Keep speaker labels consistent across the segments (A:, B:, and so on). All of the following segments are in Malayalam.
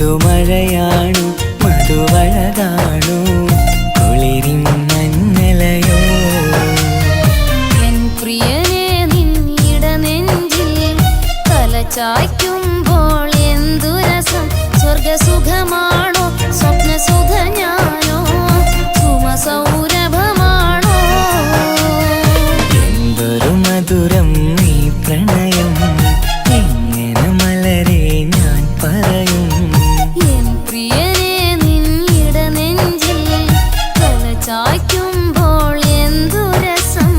A: പുതുമഴയാണു മധുവഴകാണു കുളിരിൻ മഞ്ഞലയോ
B: എൻ പ്രിയനെ നിന്നിട നെഞ്ചിൽ തലചായ്ക്കുമ്പോൾ എന്തു രസം സ്വർഗസുഖമാണോ സ്വപ്നസുഖ ഞാനോ സുമസൗരഭമാണോ
A: എന്തൊരു മധുരം നീ പ്രണയം എങ്ങനെ മലരെ ഞാൻ പറയും
B: എൻ പ്രിയനെ നിന്നിട നെഞ്ചിൽ തലചായ്ക്കുമ്പോൾ എന്തു രസം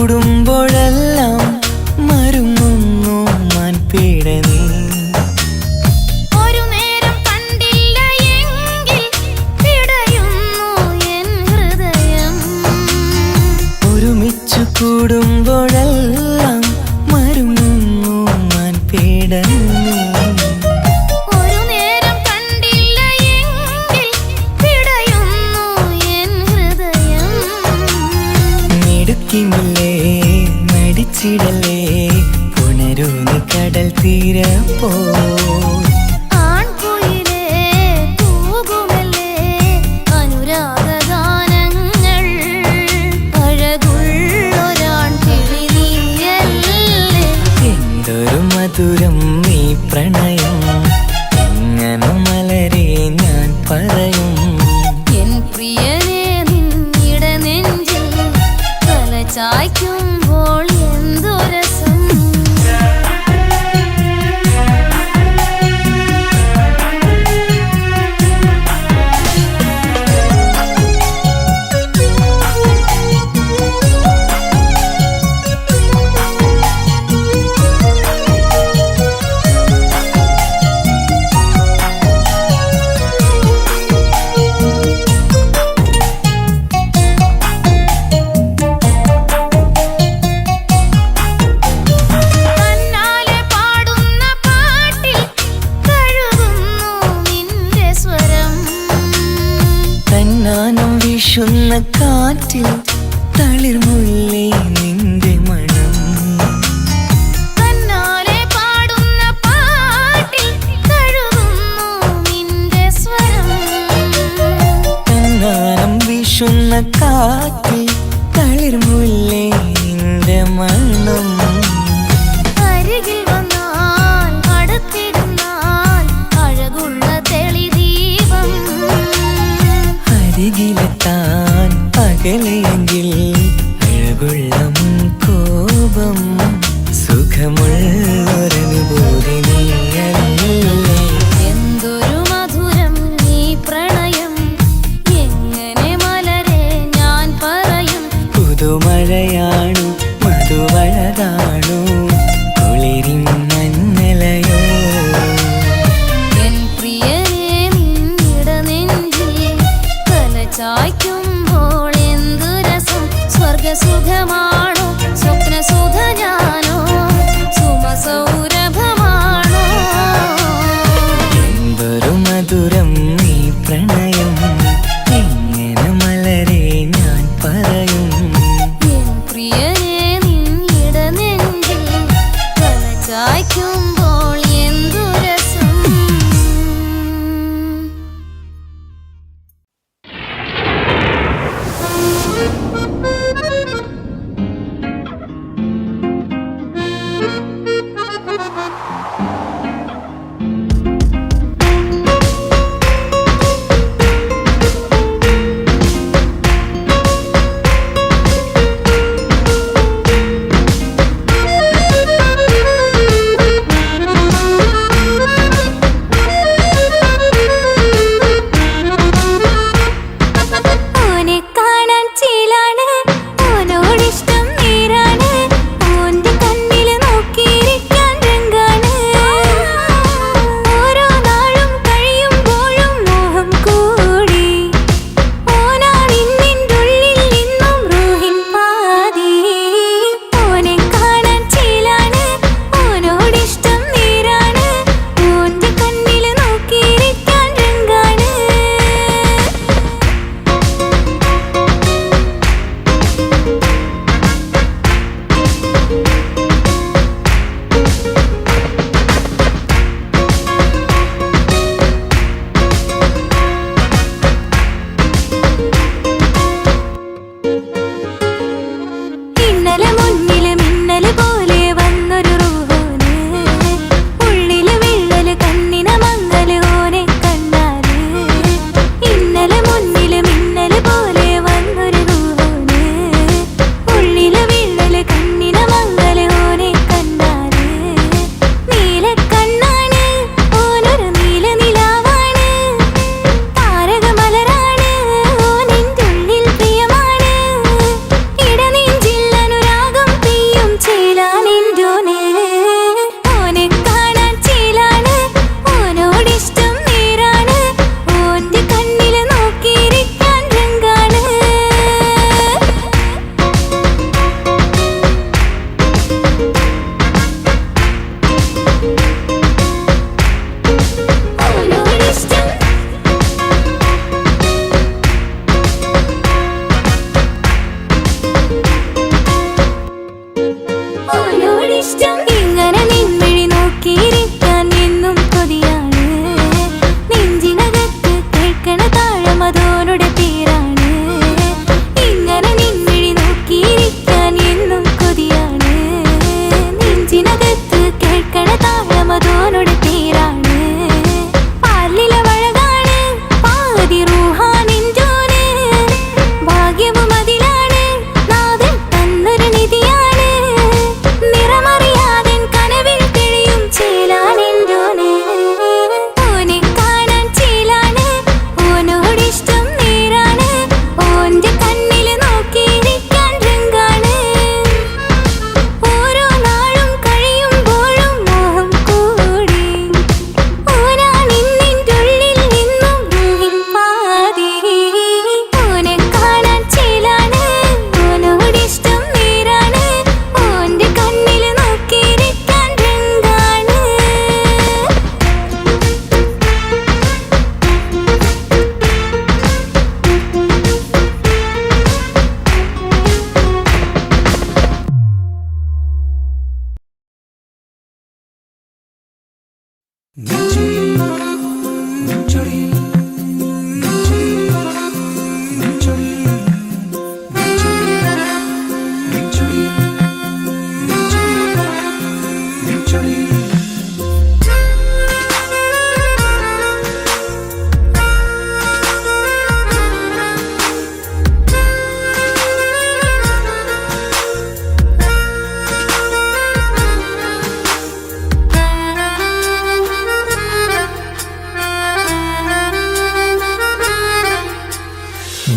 A: കൂടുമ്പോഴെല്ലാം മരുങ്ങുന്നു മാൻപീടനീ
B: ഒരു നേരം കണ്ടില്ല എങ്കിൽ പിടയുന്നു എൻ ഹൃദയം
A: ഒരുമിച്ചു കൂടുമ്പോഴെല്ലാം മരുങ്ങുന്നു മാൻപീടനീ
B: ഒരു നേരം കണ്ടില്ല എങ്കിൽ പിടയുന്നു എൻ ഹൃദയം
A: മിടുക്കിമില്ലേ മടിച്ചിടലേ പുണരൂ നീ കടൽ തീരപ്പോ
B: ആൺകുയിലേ തൂകുമല്ലേ അനുരാഗഗാനങ്ങൾ അഴകുള്ളൊരാൺ കിളി നീയല്ലേ
A: എന്തൊരു മധുരം നീ പ്രണയം എങ്ങനെ മലരെ ഞാൻ പറയും
B: എൻ പ്രിയനെ നിന്നിട നെഞ്ചിൽ തലചായ്ക്കുമ്പോൾ എന്തു രസം തന്നാലെ പാടുന്ന പാട്ടിൽ കഴുകുന്നു നിന്റെ സ്വരം
A: തന്നാനം വീശുന്ന കാറ്റിൽ തളിർമുല്ലേ നിന്റെ മണം
B: തന്നാലെ പാടുന്ന പാട്ടിൽ കഴുകുന്നു നിന്റെ സ്വരം
A: തന്നാനം വീശുന്ന കാറ്റിൽ തളിർമുല്ലേ നിന്റെ മണം
B: അരികിൽ വന്നാൽ അടുത്തിരുന്നാൽ അഴകുള്ള തെളിദീപം
A: അരികിലെത്താൻ അകലെയെങ്കിൽ അഴകുള്ള കോപം സുഖമുള്ളൊരനുഭൂതി നീയല്ലേ
B: എന്തൊരു മധുരം നീ പ്രണയം എങ്ങനെ മലരെ ഞാൻ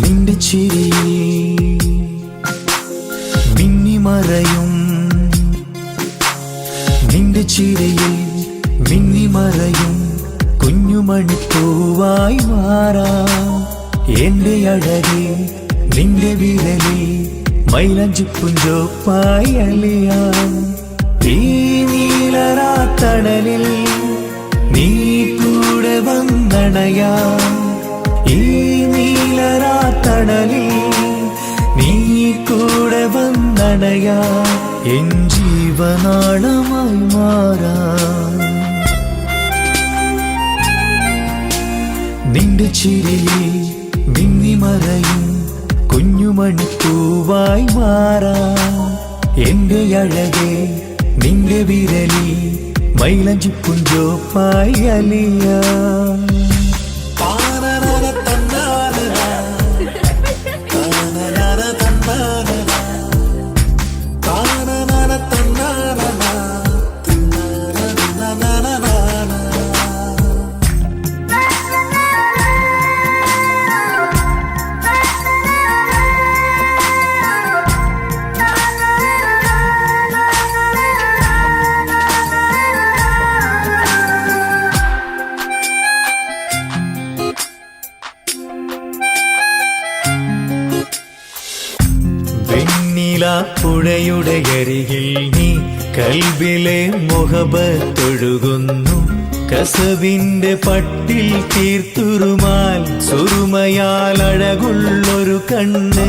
A: നിന്റെ ചിരിയിൽ മിന്നിമറയും, നിന്റെ ചിരിയിൽ മിന്നിമറയും കുഞ്ഞുമണിപ്പൂവായി മാറാം. എന്റെ അഴകെ നിന്റെ വിരലിൽ മൈലഞ്ചിപ്പുഞ്ചോപ്പായി അലിയാം. ഈ നീലരാത്തണലിൽ നീ കൂടെ വന്നണയാം. ഈ നീലരാത്തണലിൽ നീ കൂടെ വന്നണയാ. എൻ ജീവനാളമായി മാറാം. നിന്റെ ചിരിയിൽ മിന്നിമറയും കുഞ്ഞുമണിപ്പൂവായി മാറാം. എന്റെ അഴകെ നിന്റെ വിരലിൽ മൈലഞ്ചിപ്പുഞ്ചോപ്പായി അലിയാം. പുഴയുടെ അരികിൽ നീ കൽബിലെ മുഹബത്തൊഴുകുന്നു. കസവിന്റെ പട്ടിൽ തീർത്തുറുമാൽ സുറുമയാൽ അഴകുള്ളൊരു കണ്ണ്.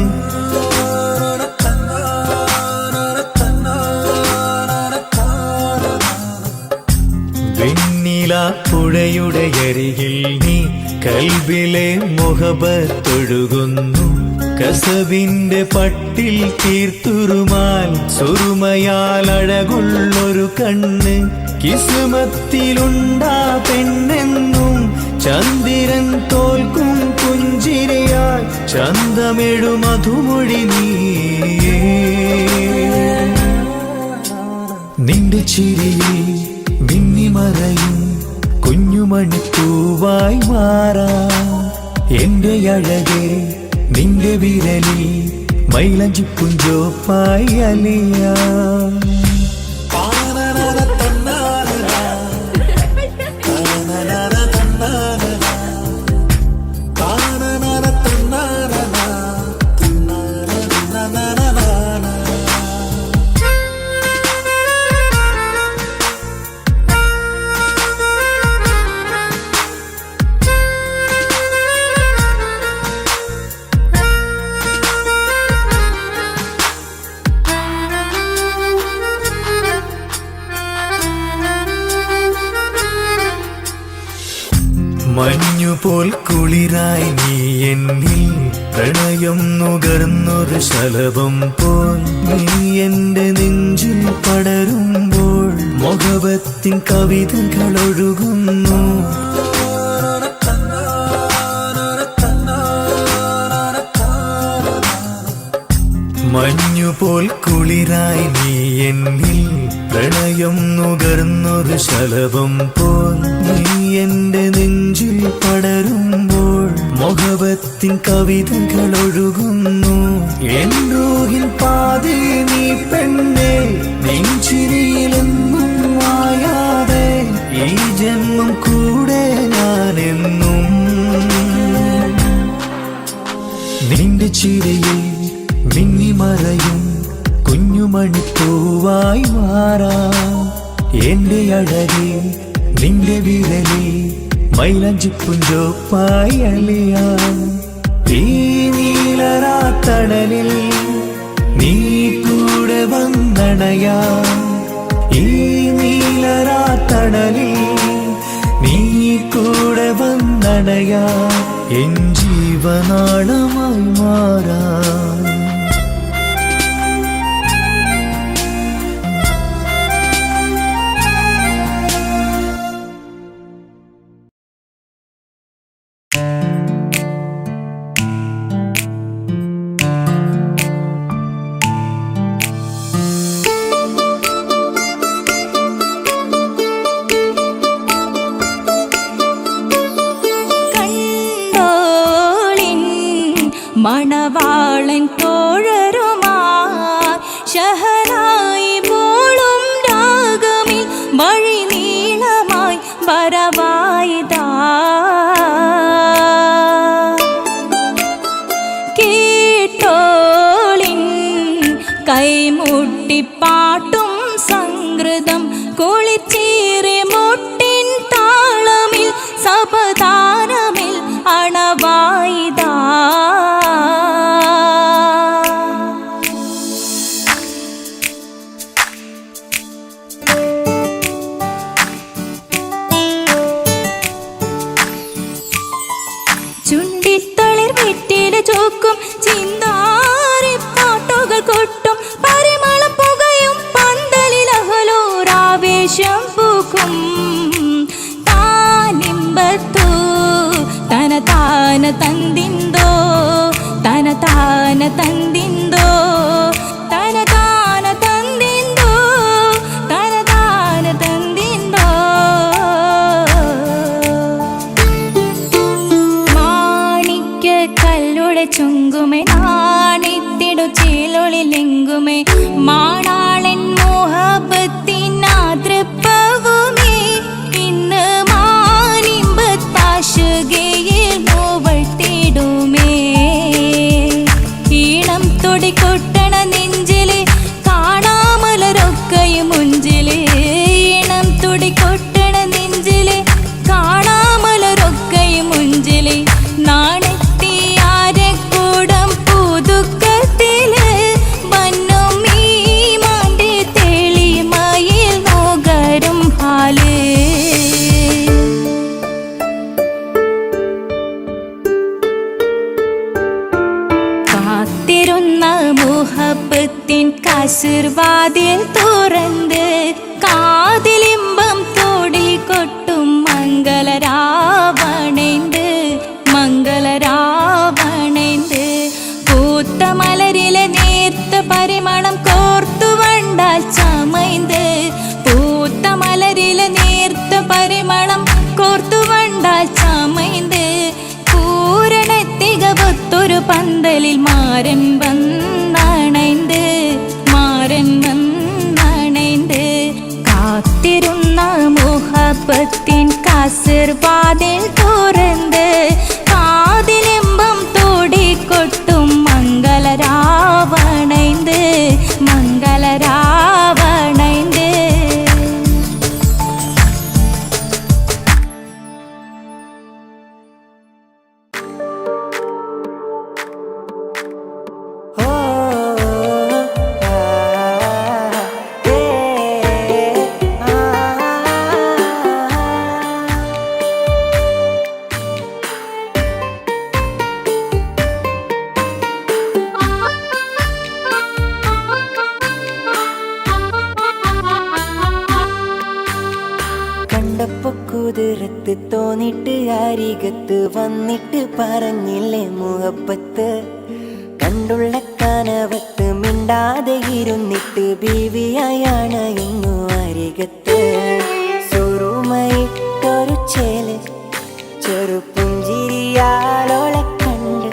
A: വെണ്ണില പുഴയുടെ അരികിൽ നീ കൽബിലെ മുഹബത്തൊഴുകുന്നു. കസവിന്റെ പട്ടിൽ തീർത്തുറുമാൽ സുറുമയാൽ അഴകുള്ളൊരു കണ്ണ്. കിസ്മത്തിലുണ്ടാ പെണ്ണെന്നും ചന്ദ്രൻ തോൽക്കും പുഞ്ചിരിയാൽ ചന്തമെഴു മധുമൊഴി നീയേ. നിന്റെ ചിരിയിൽ മിന്നിമറയും കുഞ്ഞുമണിപ്പൂവായി മാറാം. എന്റെ അഴകെ നിന്റെ വിരലിൽ മൈലഞ്ചിപ്പുഞ്ചോപ്പായി അലിയാം. മഞ്ഞുപോൽ കുളിരായി നീ എന്നിൽ പ്രണയം നുകർന്നൊരു ശലഭം പോൽ. നീ എന്റെ നെഞ്ചിൽ പടരുമ്പോൾ മുഹബത്തിൻ കവിതകൾ ഒഴുകുന്നു. മഞ്ഞുപോൽ കുളിരായി നീ എന്നിൽ പ്രണയം നുകർന്നൊരു ശലഭം പോൽ. നീ എന്റെ നെഞ്ചിൽ പടരുമ്പോൾ മുഹബത്തിൻ കവിതകൾ ഒഴുകുന്നു. എൻ റൂഹിൻ പാതി നീ പെണ്ണേ, നെഞ്ചിരിയിലെന്നും മായാതെ ഈ ജന്മം കൂടെ ഞാനെന്നും. നിന്റെ ചിരിയിൽ മിന്നിമറയും കുഞ്ഞുമണിപ്പൂവായി മാറാം. എന്റെ അഴകെ നിന്റെ വിരലിൽ മൈലഞ്ചിപ്പുഞ്ചോപ്പായി അലിയാം. ഈ നീലരാത്തണലിൽ നീ കൂടെ വന്നണയാം. ഈ നീലരാത്തണലിൽ നീ കൂടെ വന്നണയാ എൻ ജീവനാളമായി മാറാ
C: മണവാളൻ തോഴരുമായി ഷഹനായി മോളും രാഗമിൽ വഴി നീളമായി വരവായിതാ കേട്ടോളിൻ കൈമുട്ടിപ്പാട്ടും സംഗൃതം കുളിച്ചേറി മുട്ടിൻ താളമിൽ സപതാരമിൽ അണവായിതാ ചുണ്ടിത്തളിർ വെറ്റില ചോക്കും ചിന്താരി പാട്ടുകൾ കൊട്ടും പരിമളം പുകയും പന്തലിൽ അഹലോരാവേശം പൂക്കും താനിമ്പത്തു തന താന തന്തിന്തോ തന താന തന്തിന്തോ തന താന തന്തിന്തോ തന താന തന്തിന്തോ കല്ലുടെ ചുങ്കുമേ നാണിത്തിടു ചേലൊളിലെങ്കുമേ മാണാളൻ മോഹബത്തിനാതൃപ്പവുമേ ഇന്ന് മാനിമ്പത്താശുകയിൽ നോവഴ്ത്തിടുമേ ഈണം തുടികൊട്ടണ നെഞ്ചില് കാണാമലരൊക്കെയും മുഞ്ചില് ഈണം തുടികൊട്ടണ നെഞ്ചില് കാണാമലരൊക്കെയും മുഞ്ചില് നാണ കാത്തിരുന്ന മുഹബത്തിൻ കസിർവാതിൽ തുറന്ന് കാതിലിമ്പം തോടി കൊട്ടും മംഗളരാവണേന്ത് മംഗളരാവണേന്ത് പൂത്ത മലരിലെ നേർത്ത പരിമണം കോർത്തു വണ്ടാൽ ചമൈന്ത് പൂത്ത മലരിലെ നേർത്ത പരിമണം കോർത്തു വണ്ടാൽ ചമൈന്ത് പൂരണത്തികവത്തൊരു പന്തലിൽ മാരൻ വന്നണൈന്ത് മാരൻ വന്നണൈന്ത് കാത്തിരുന്ന മുഹബത്തിൻ കസിർവാതിൽ തുറന്ന് കാതിലിമ്പം തോടിക്കൊട്ടും മംഗളരാവണൈന്ത് മംഗളരാവണൈന്ത്
D: കുതിരത്ത് തോന്നിട്ട് അരികത്ത് വന്നിട്ട് പറഞ്ഞില്ലേ മുഹബത്ത് കണ്ടുള്ള കനവത്ത് മിണ്ടാതെ ഇരുന്നിട്ട് ബീവിയായാണ് ഇന്നു അരികത്ത് സുറുമയിട്ടൊരു ചേല് ചെറുപ്പുഞ്ചിരിയാളോളെ കണ്ട്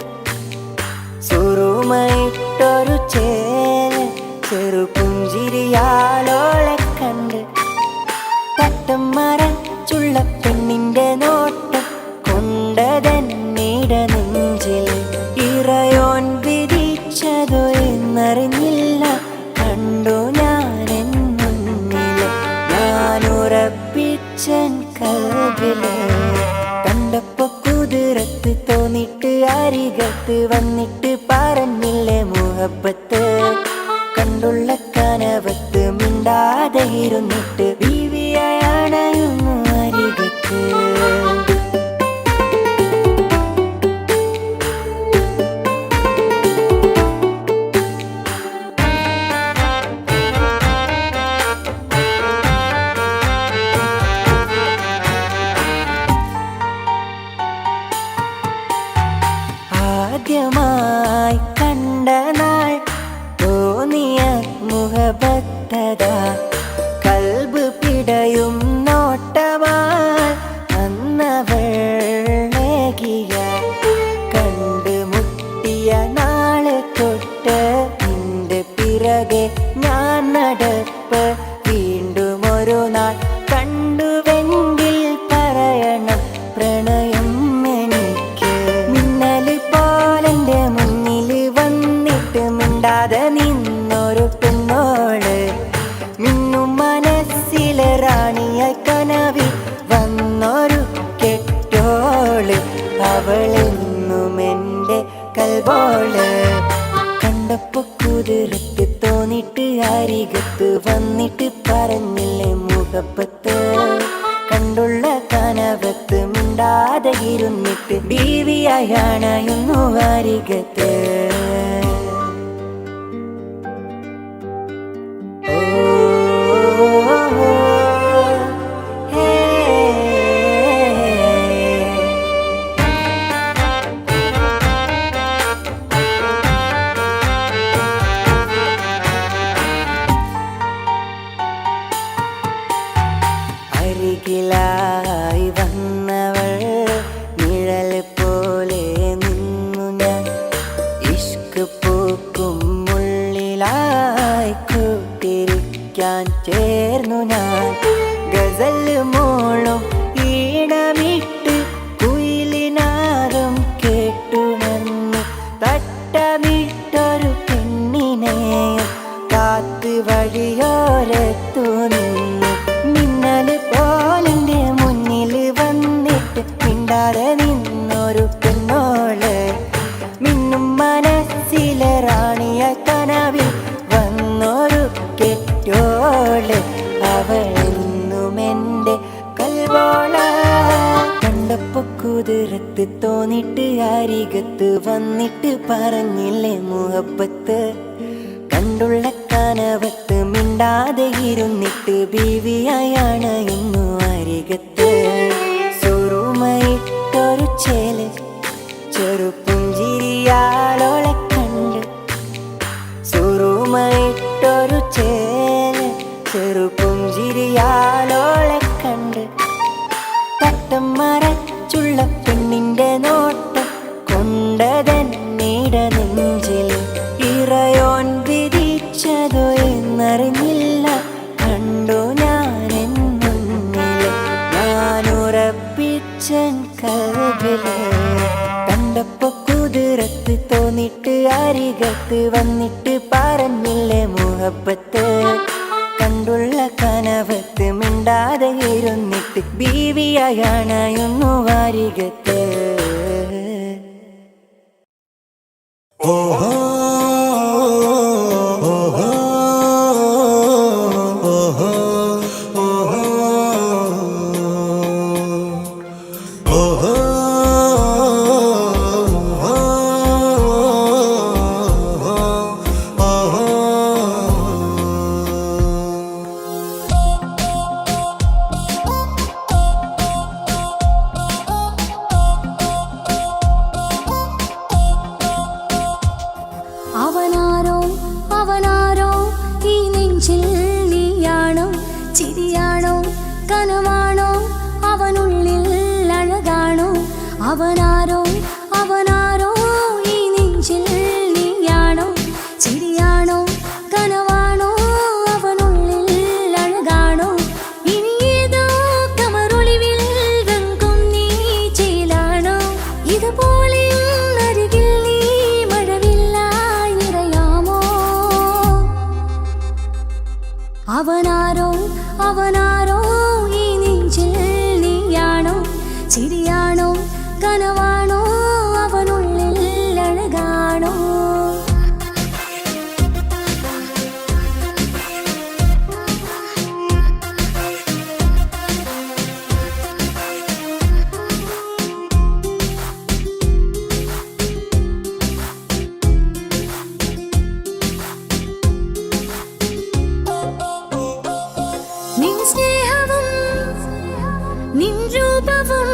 D: സുറുമയിട്ടൊരു ചേല് ചെറുപ്പുഞ്ചിരിയാളോളെ കണ്ട് തട്ടം മറച്ചുള്ള പെണ്ണിന്റെ നോട്ടം കൊണ്ടതന്നീട നെഞ്ചിൽ ഇറയോൻ വിധിച്ചതോ എന്നറിഞ്ഞില്ല കണ്ടു ഞാനെൻ മുന്നില് ഞാനുറപ്പിച്ചൻ കൽവില് കണ്ടപ്പോ കുതിരത്ത് തോന്നിട്ട് അരികത്ത് വന്നിട്ട് പറഞ്ഞില്ലേ മുഹബത്ത് കണ്ടുള്ള കനവത്ത് മിണ്ടാതെ ഇരുന്നിട്ട് ബീവിയാണയുന്നു അരികത്ത് അവളെന്നും എൻ്റെ കൽബോള് കണ്ടപ്പോ കുതിരത്ത് തോന്നിട്ട് അരികത്ത് വന്നിട്ട് പറഞ്ഞില്ലേ മുഹബത്ത് കണ്ടുള്ള കനവത്ത് മിണ്ടാതെ ഇരുന്നിട്ട് ബീവിയായണയുന്നു അരികത്ത് അരികിലായി വന്നവൾ നിഴൽ പോലെ നിന്നു ഞാൻ ഇഷ്ക് പൂക്കും മുള്ളിലായി കൂട്ടിരിക്കാൻ ചേർന്നു ഞാൻ ഗസൽ മോളും ഈണമിട്ട് കുയിലിനാദം കേട്ടുണർന്നു തട്ടമിട്ടൊരു പെണ്ണിനെയും കാത്ത് വഴിയോരത്തു നിന്നു മിന്നല് പോലിന്റെ മുന്നിൽ വന്നിട്ട് മിണ്ടാതെ നിന്നൊരു പെണ്ണോള് മിന്നും മനസ്സിലെ റാണിയ കനവിൽ വന്നൊരു കെട്ടോള് അവളെന്നും എൻ്റെ കൽബോള കണ്ടപ്പോ കുതിരത്ത് തോന്നിട്ട് അരികത്ത് വന്നിട്ട് പറഞ്ഞില്ലേ മുഹബത്ത് കണ്ടുള്ള കനവത്ത് മിണ്ടാതെ ഇരുന്നിട്ട് ബീവിയായാണ് ഇന്നു അരികത്ത് സുറുമയിട്ടൊരു ചേല് ചെറുപുഞ്ചിരിയാലോളെ കണ്ട് സുറുമയിട്ടൊരു ചേല് ചെറുപുഞ്ചിരിയാലോളെ കണ്ട് തട്ടം മറച്ചുള്ള പെണ്ണിന്റെ നോട്ടം കൊണ്ടതന്നീട നെഞ്ചിൽ ഇറയോൻ വിധിച്ചതോ എന്നറിഞ്ഞില്ല കണ്ടു ഞാൻ മുന്നില് ഞാനുറപ്പിച്ചൻ കൽബില് കണ്ടപ്പോ കുതിരത്ത് തോന്നിട്ട് അരികത്ത് വന്നിട്ട് പറഞ്ഞില്ലേ മുഹബത്ത് കണ്ടുള്ള കനവത്ത് മിണ്ടാതെ ഇരുന്നിട്ട് ബീവിയായണയുന്നു അരികത്ത്
A: ഓഹോ
B: അവനാരോ ഈ നെഞ്ചിൽ നീയാണോ ചിരിയാണോ കനവാണോ അവനുള്ളിൽ അഴകാണോ അവനാരോ ഈ നെഞ്ചിൽ നീയാണോ ചിരിയാണോ കനവാണോ അവനുള്ളിൽ അഴകാണോ ഇനി ഏതോ കമറൊളിവിൽ രംഗം നീ ചേലാണോ ഇതുപോലെ അരികിൽ നീ മഴവില്ലായി നിറയാമോ അവനാരോ ഈ നെഞ്ചിൽ നീയാണോ ചിരിയാണോ കനവാണോ അവനുള്ളിൽ അഴകാണോ നിൻ സ്നേഹവും നിൻ രൂപവും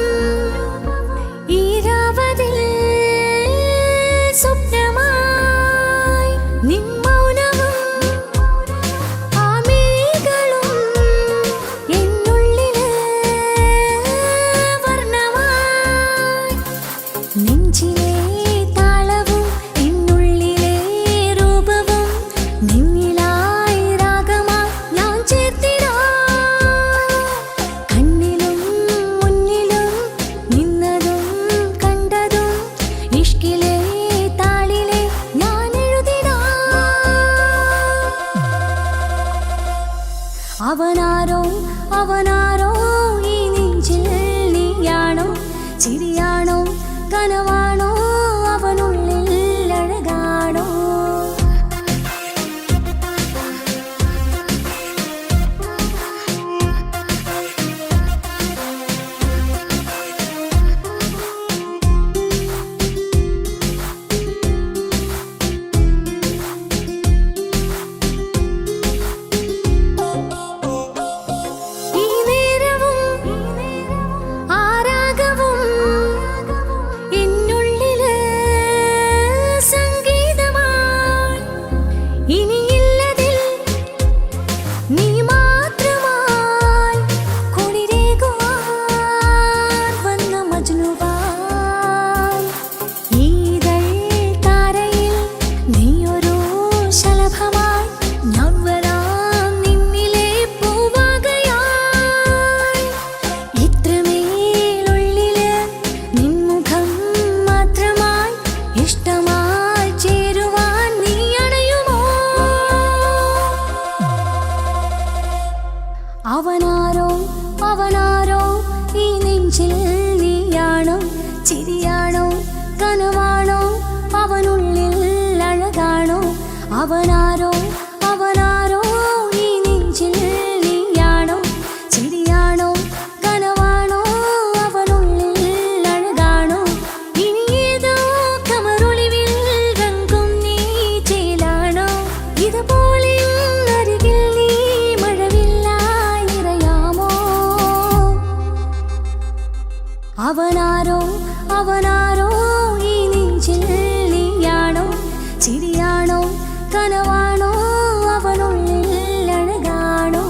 B: ഈരാവതിൽ സ്വപ്നമായി നിൻ മൗനവും ആ മിഴികളും എന്നുള്ളിൽ വർണ്ണമായി നെഞ്ചിലെ താളവും എന്നുള്ളിലെ രൂപവും നിന്നിലായി രാഗമായി ഞാൻ ചേർത്തിടാം കണ്ണിലും മുന്നിലും കനവാണോ അവനുള്ളിൽ അഴകാണോ ഈ നേരവും ആരാഗവും എന്നുള്ളില് സംഗീതമായി ഇനിയില്ലതിൽ നീ മാത്രമായി കുളിരേകുവാൻ വന്ന മജ്നുവായി ഈതൾ താരയിൽ നീയൊരു ശലഭമായി ഞാൻ വരാം നിന്നിലെ പൂവാകയായി ഇത്രമേലുള്ളില് നിൻമുഖം മാത്രമായി ഇഷ്ടമായി ചേരുവാൻ നീ അണയുമോ അവനാരോ അവനാരോ ഈ നെഞ്ചിൽ നീയാണോ ചിരിയാണോ കനവാണോ അവനുള്ളിൽ അഴകാണോ അവനാരോ അവനാരോ ഈ നെഞ്ചിൽ നീയാണോ ചിരിയാണോ കനവാണോ അവനുള്ളിൽ അഴകാണോ ഇനിയേതോ കമറൊളിവിൽ രംഗും നീ ചേലാണോ ഇതുപോലെ അരികിൽ നീ മഴവില്ലായി നിറയാമോ അവനാരോ അവനാരോ ഈ നെഞ്ചിൽ നീയാണോ ചിരിയാണോ കനവാണോ അവനുള്ളിൽ അഴകാണോ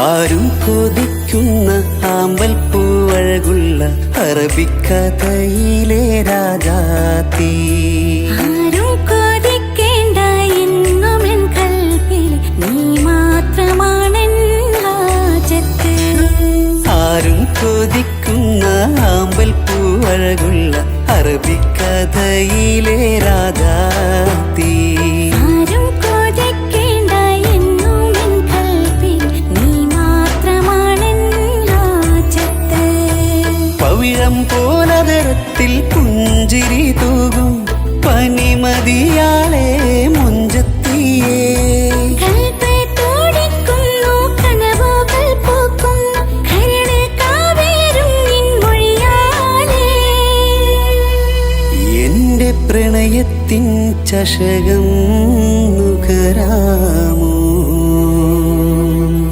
E: ആരും കൊതിക്കുന്ന ആമ്പൽ പൂവഴകുള്ള അറബിക്കഥയിലെ രാജാത്തി
B: ആരും കൊതിക്കേണ്ട എന്നുമെൻ കൽപ്പിൽ നീ മാത്രമാണെൻ ഹാജത്ത്
E: ആരും കൊതിക്കുന്ന ആമ്പൽ പൂവഴകുള്ള അറബിക്കഥയിലെ രാജാത്തി
B: ആരും കൊതിക്കേണ്ട എന്നുമെൻ കൽപ്പിൽ നീ മാത്രമാണെൻ ഹാജത്ത്
E: പവിഴം പോലതരത്തിൽ പുഞ്ചിരി തൂകും പനിമതിയാളെ മുഞ്ചത്തിയേ
B: കൽപ്പേ തോടിക്കുന്നു കനവുകൾ പൂക്കുന്നു കരട് കാവേരും നിൻ മൊഴിയാലേ
E: എന്റെ പ്രണയത്തിൻ ചഷകം നുകരാമോ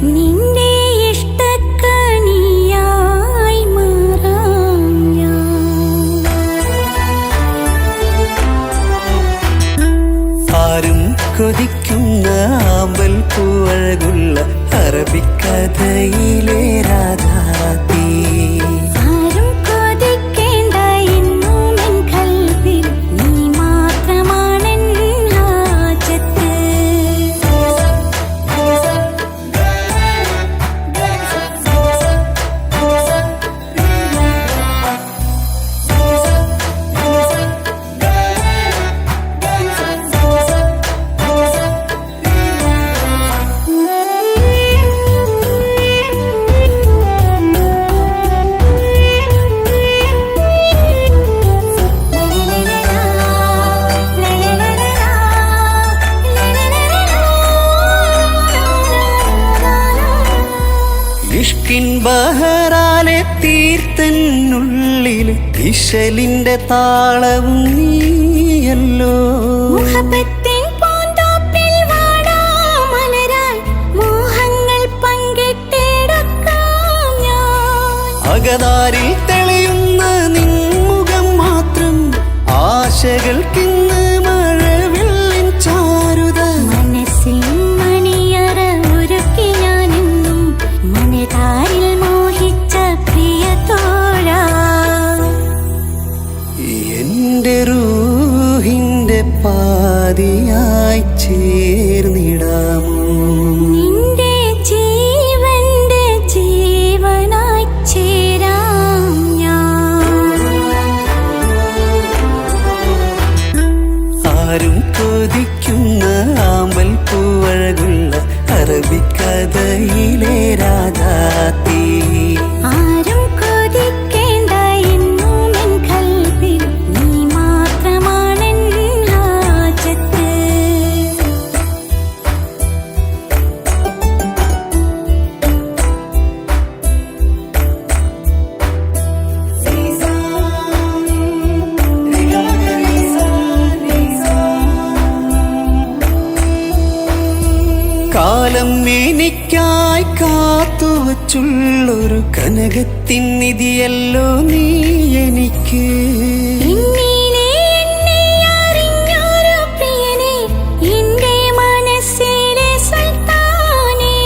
B: നിന്റെ ഇഷ്ടക്കണിയായി മാറാം ഞാൻ
E: ആരും കൊതിക്കുന്ന ആമ്പൽ പൂവഴകുള്ള അറബിക്കഥയിലെ രാജാത്തി
B: ആരും കൊതിക്കേണ്ട എന്നുമെൻ കൽപ്പിൽ നീ മാത്രമാണെൻ ഹാജത്ത്
E: ഇഷ്കിൻ ബഹറാലെ തീർത്തനുള്ളിൽ ഇശലിന്റെ താളവും നീയല്ലോ
B: മുഹബത്തിൻ പൂന്തോപ്പിൽ വാടാമലരായി മോഹങ്ങൾ പങ്കിട്ടെടുക്കാം ഞാൻ
E: അകതാരിൽ തെളിയുന്ന നിൻമുഖം മാത്രം ആശകൾക്കിന്ന് മഴവില്ലിൻ ചാരുത
B: മനസ്സിൻ മണിയറ ഒരുക്കി ഞാനെന്നും മനതാരിൽ മോഹിച്ച പ്രിയ തോഴ
E: എന്റെ റൂഹ് പാതിയായി ചേർന്നിടാമോ?
B: നിന്റെ ജീവന്റെ ജീവനായി ചേരാം ഞാൻ.
E: ആരും കൊതിക്കുന്ന ആമ്പൽ പൂവഴകുള്ള അറബിക്കഥയിലെ രാജാത്തി.
B: ആരും കൊതിക്കേണ്ട എന്നും എൻ കൽബിൽ നീ മാത്രമാണെൻ ഹാജത്ത്.
E: കാലം എനിക്കായി കാത്തുവച്ചുള്ളൊരു കനകത്തിൻ നിധിയല്ലോ നീ എനിക്ക്.
B: ഇന്നീനെ എന്നെ അറിഞ്ഞൊരു പ്രിയനെ, എന്റെ മനസ്സിലെ സുൽത്താനേ.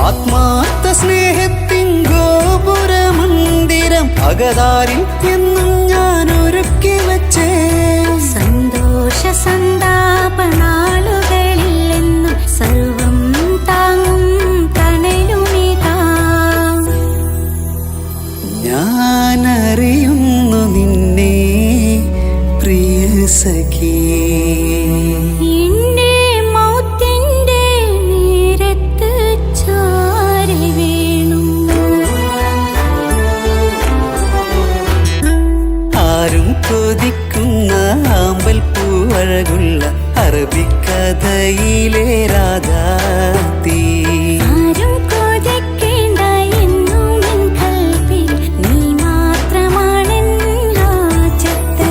E: ആത്മാർത്ഥ സ്നേഹത്തിൻ ഗോപുര മന്ദിരം അകതാരിൽ എന്നും ഞാൻ ഒരുക്കി വച്ചേ.
B: സന്തോഷ സന്താപനാളുകളിൽ എന്നും സർവം താങ്ങും തണലുമിതാ.
E: ഞാനറിയുന്നു നിന്നെ പ്രിയ സഖി.
B: എന്റെ മൗത്തിന്റെ നേരത്ത് ചാരി വീണു.
E: ആരും കൊതിക്കുന്ന ആമ്പൽ പൂവഴകുള്ള അറബിക്കഥയിലെ രാജാത്തി.
B: ആരും കൊതിക്കേണ്ട എന്നും എൻ കൽബിൽ നീ മാത്രമാണെൻ ഹാജത്ത്.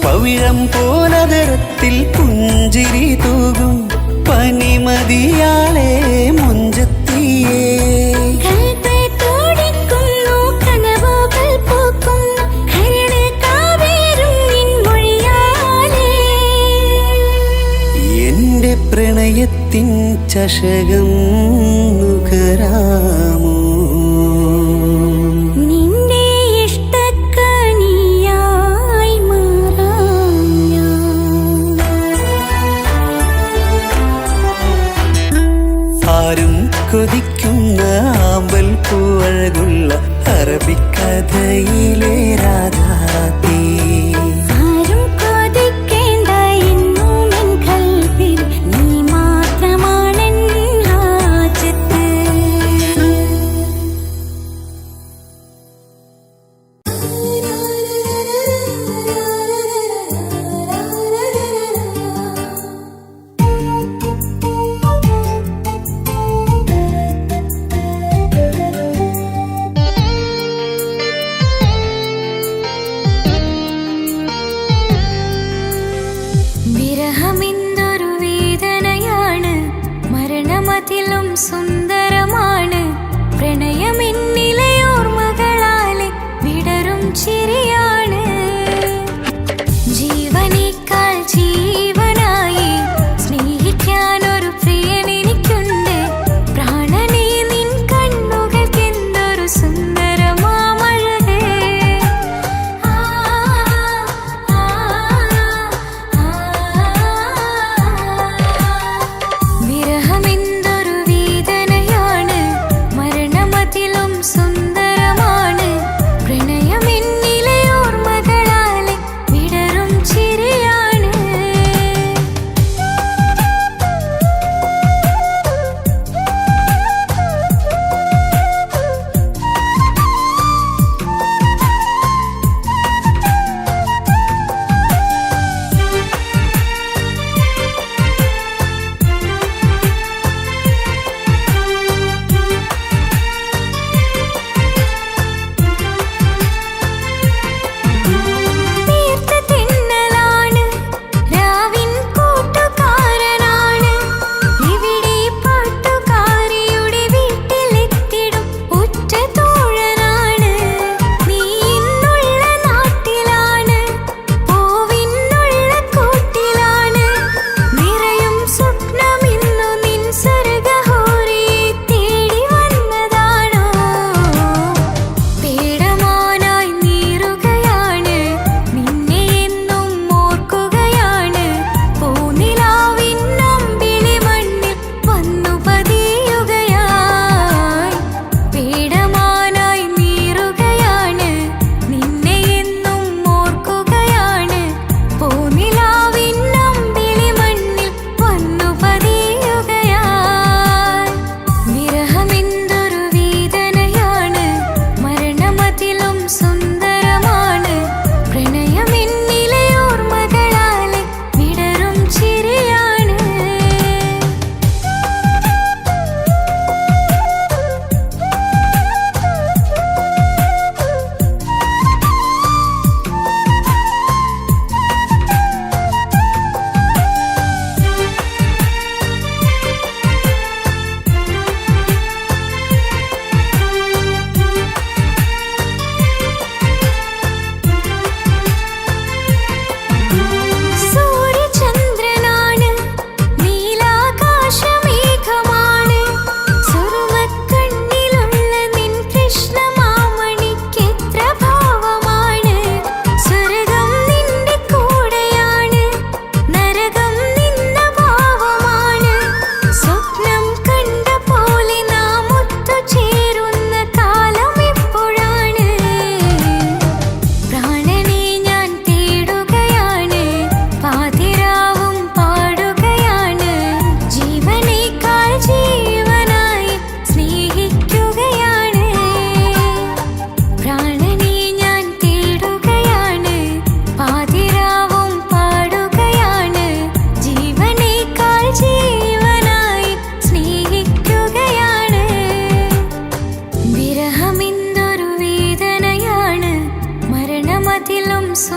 E: പവിഴം പോലതരത്തിൽ പുഞ്ചിരി തൂകും പനിമതിയാളെ മുഞ്ചത്തിയേ.
B: കൽബ് തുടിക്കുന്നു, കനവുകൾ പൂക്കുന്നു, കരട് കാവേരും നിൻ മൊഴിയാലേ.
E: എന്റെ പ്രണയത്തിൻ ചഷകം നുകരാമോ?
B: നിന്റെ ഇഷ്ടക്കനിയായി മാറാം ഞാൻ.
E: ആരും കൊതിക്കുന്ന ആമ്പൽ പൂവഴകുള്ള അറബിക്കഥയിലെ രാജാത്തി.
B: ആരും കൊതിക്കേണ്ട എന്നും എൻ കൽബിൽ നീ മാത്രമാണെൻ ഹാജത്ത്. വിരഹമെന്തൊരു വേദനയാണ്, മരണമതിലും സുന്ദരമാണ്. പ്രണയമെന്നിലെ ഓർമ്മകളാലെ വിടരും ചിരിയാണ്. ജീവനേക്കാൾ ജീവനായി സ്നേഹിക്കാനൊരു പ്രിയൻ എനിക്കുണ്ട്. പ്രാണനെ നിൻ കണ്ണുകൾക്കെന്തൊരു സുന്ദരമാമഴകേ. ആ ആ വിരഹമെന്തൊരു വേദന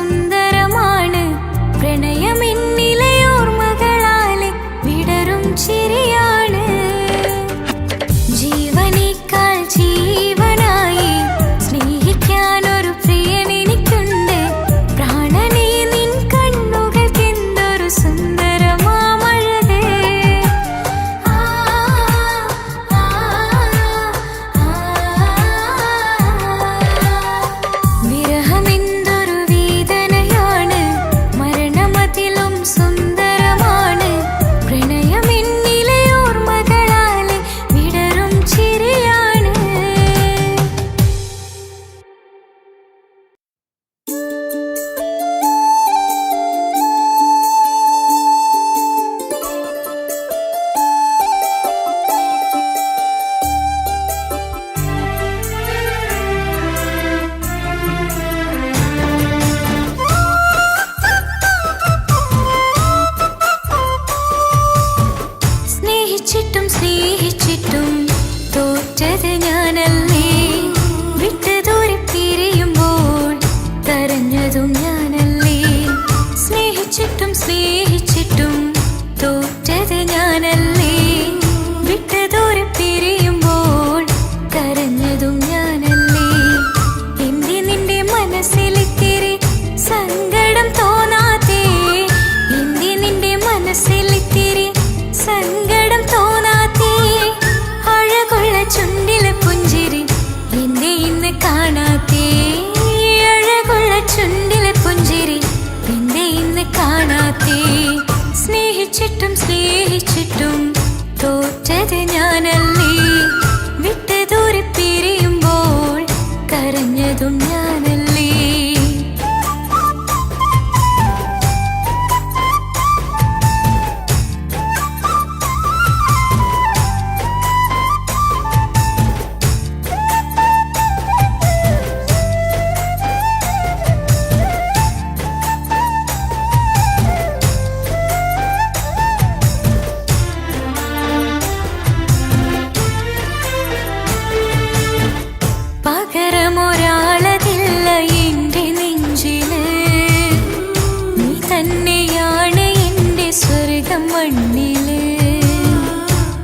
B: സുന്ദരമാണ് പ്രണയമെന്നിലെ ഓർമ്മകളാലെ വിടരും ചിരിയാണ് ജീവനേക്കാൾ ജീവനായി സ്നേഹിക്കാനൊരു പ്രിയനെനിക്കുണ്ട് പ്രാണനേ നിൻ കണ്ണുകൾക്കെന്തൊരു സുന്ദരമാമഴകേ വിരഹമെന്തൊരു വേദനയാണ് മരണമതിലും സുന്ദരമാണ് പ്രണയമെന്നിലെ ഓർമ്മകളാലെ വിടരും ചിരിയാണ് സ്നേഹിച്ചിട്ടും സ്നേഹിച്ചിട്ടും തോറ്റത് ഞാനല്ലേ വിട്ട് ദൂരെ പിരിയുമ്പോൾ കരഞ്ഞതും ഞാനല്ലേ സ്നേഹിച്ചിട്ടും സ്നേഹിച്ചിട്ടും തോറ്റത് ഞാനല്ലേ വിട്ട് ദൂരെ പിരിയുമ്പോൾ കരഞ്ഞതും ഞാനല്ലേ എന്റെ നിന്റെ മനസ്സിലിത്തിരി സങ്കടം തോന്നാത്തേ എന്റെ നിന്റെ മനസ്സിലിത്തിരി സങ്കടം തോന്നാത്തേ അഴകുള്ള ചുണ്ടിലെ പുഞ്ചിരി എന്നെ ഇന്ന് കാണാത്തേ അഴകുള്ള ചുണ്ടിലെ പുഞ്ചിരി എന്നെ ഇന്ന് കാണാത്തേ സ്നേഹിച്ചിട്ടും സ്നേഹിച്ചിട്ടും തോറ്റത് ഞാനല്ലേ വിട്ട് ദൂരെ പിരിയുമ്പോൾ കരഞ്ഞതും ഞാനല്ലേ പകരമൊരാളതില്ല എന്റെ നെഞ്ചില് നീ തന്നെയാണ് എന്റെ സ്വർഗം മണ്ണില്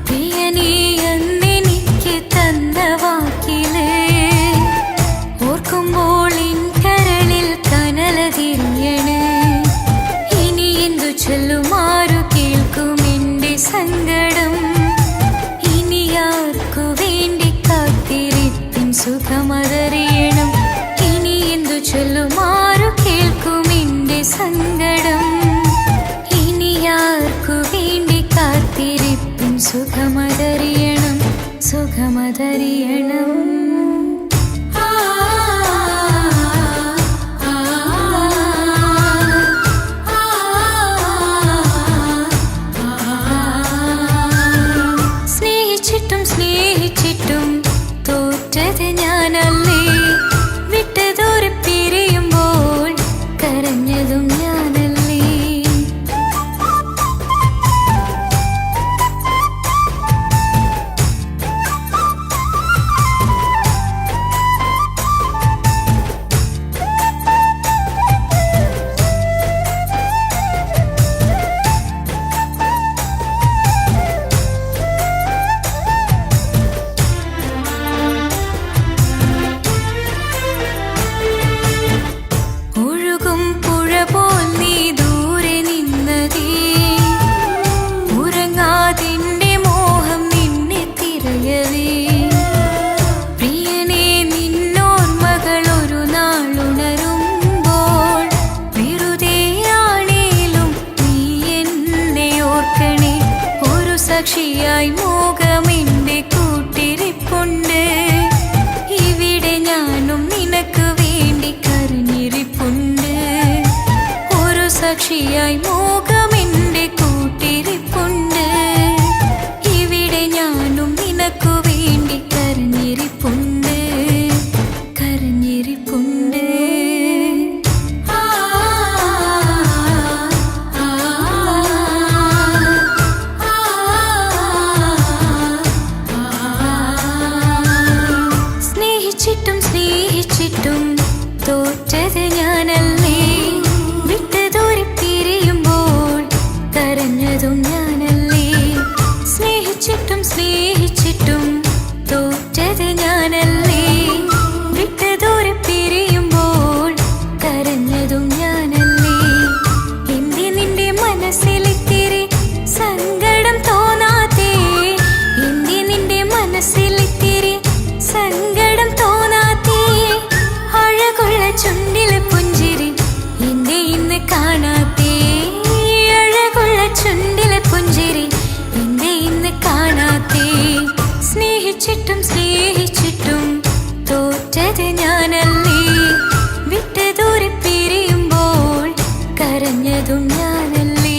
B: പ്രിയനേ അന്നെനിക്ക് തന്ന വാക്കില് ഓർക്കുമ്പോൾ എൻ കരളിൽ കനലതിരിയണ് ഇനി എന്തു ചൊല്ലുമാരു കേൾക്കും എന്റെ സങ്കടം ഇനി ആർക്കു വേണ്ടി കാത്തിരിപ്പിൻ സുഖമതറിയണം ഇനി എന്തു ചൊല്ലുമാരു കേൾക്കും എന്റെ സങ്കടം ഇനി ആർക്കു വേണ്ടി കാത്തിരിപ്പിൻ സുഖമതറിയണം സുഖമതറിയണം സ്നേഹിച്ചിട്ടും സ്നേഹിച്ചിട്ടും തോറ്റത് ഞാനല്ലേ വിട്ട് ദൂരെ പിരിയുമ്പോൾ കരഞ്ഞതും ഞാനല്ലേ ഒഴുകും പുഴ പോൽ നീ ദൂരെ നിന്നതേ ഉറങ്ങാതിന്റെ മോഹം നിന്നെ തിരയവേ പ്രിയനേ നിന്നോർമ്മകൾ ഒരു നാളുണരുമ്പോൾ വെറുതെയാണേലും നീ എന്നെ ഓർക്കണേ ഒരു സാക്ഷിയായി മോഹമെന്റെ കൂട്ടിരിപ്പുണ്ട് ഇവിടെ ഞാനും നിനക്ക് വേണ്ടി കരഞ്ഞിരിപ്പുണ്ട് ഒരു സാക്ഷിയായി മോഹമെന്റെ കൂട്ടിരിപ്പുണ്ട് ഇവിടെ ഞാനും നിനക്കു വേണ്ടി കരഞ്ഞിരിപ്പുണ്ട് കരഞ്ഞിരിപ്പുണ്ട് സ്നേഹിച്ചിട്ടും സ്നേഹിച്ചിട്ടും തോറ്റത് ഞാനല്ലേ കണ്ടതും ഞാനല്ലേ.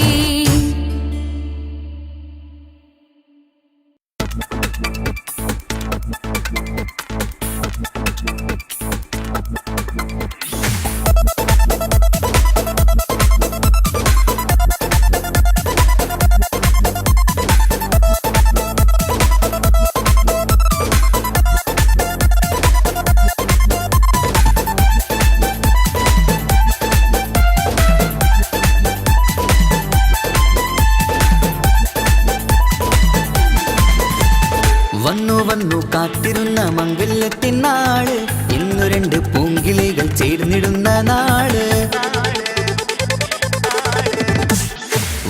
E: വന്നു വന്നു കാത്തിരുന്ന മംഗല്യത്തിൻ നാള്, ഇന്നു രണ്ട് പൂങ്കിളികൾ ചേർന്നിടുന്ന നാള്.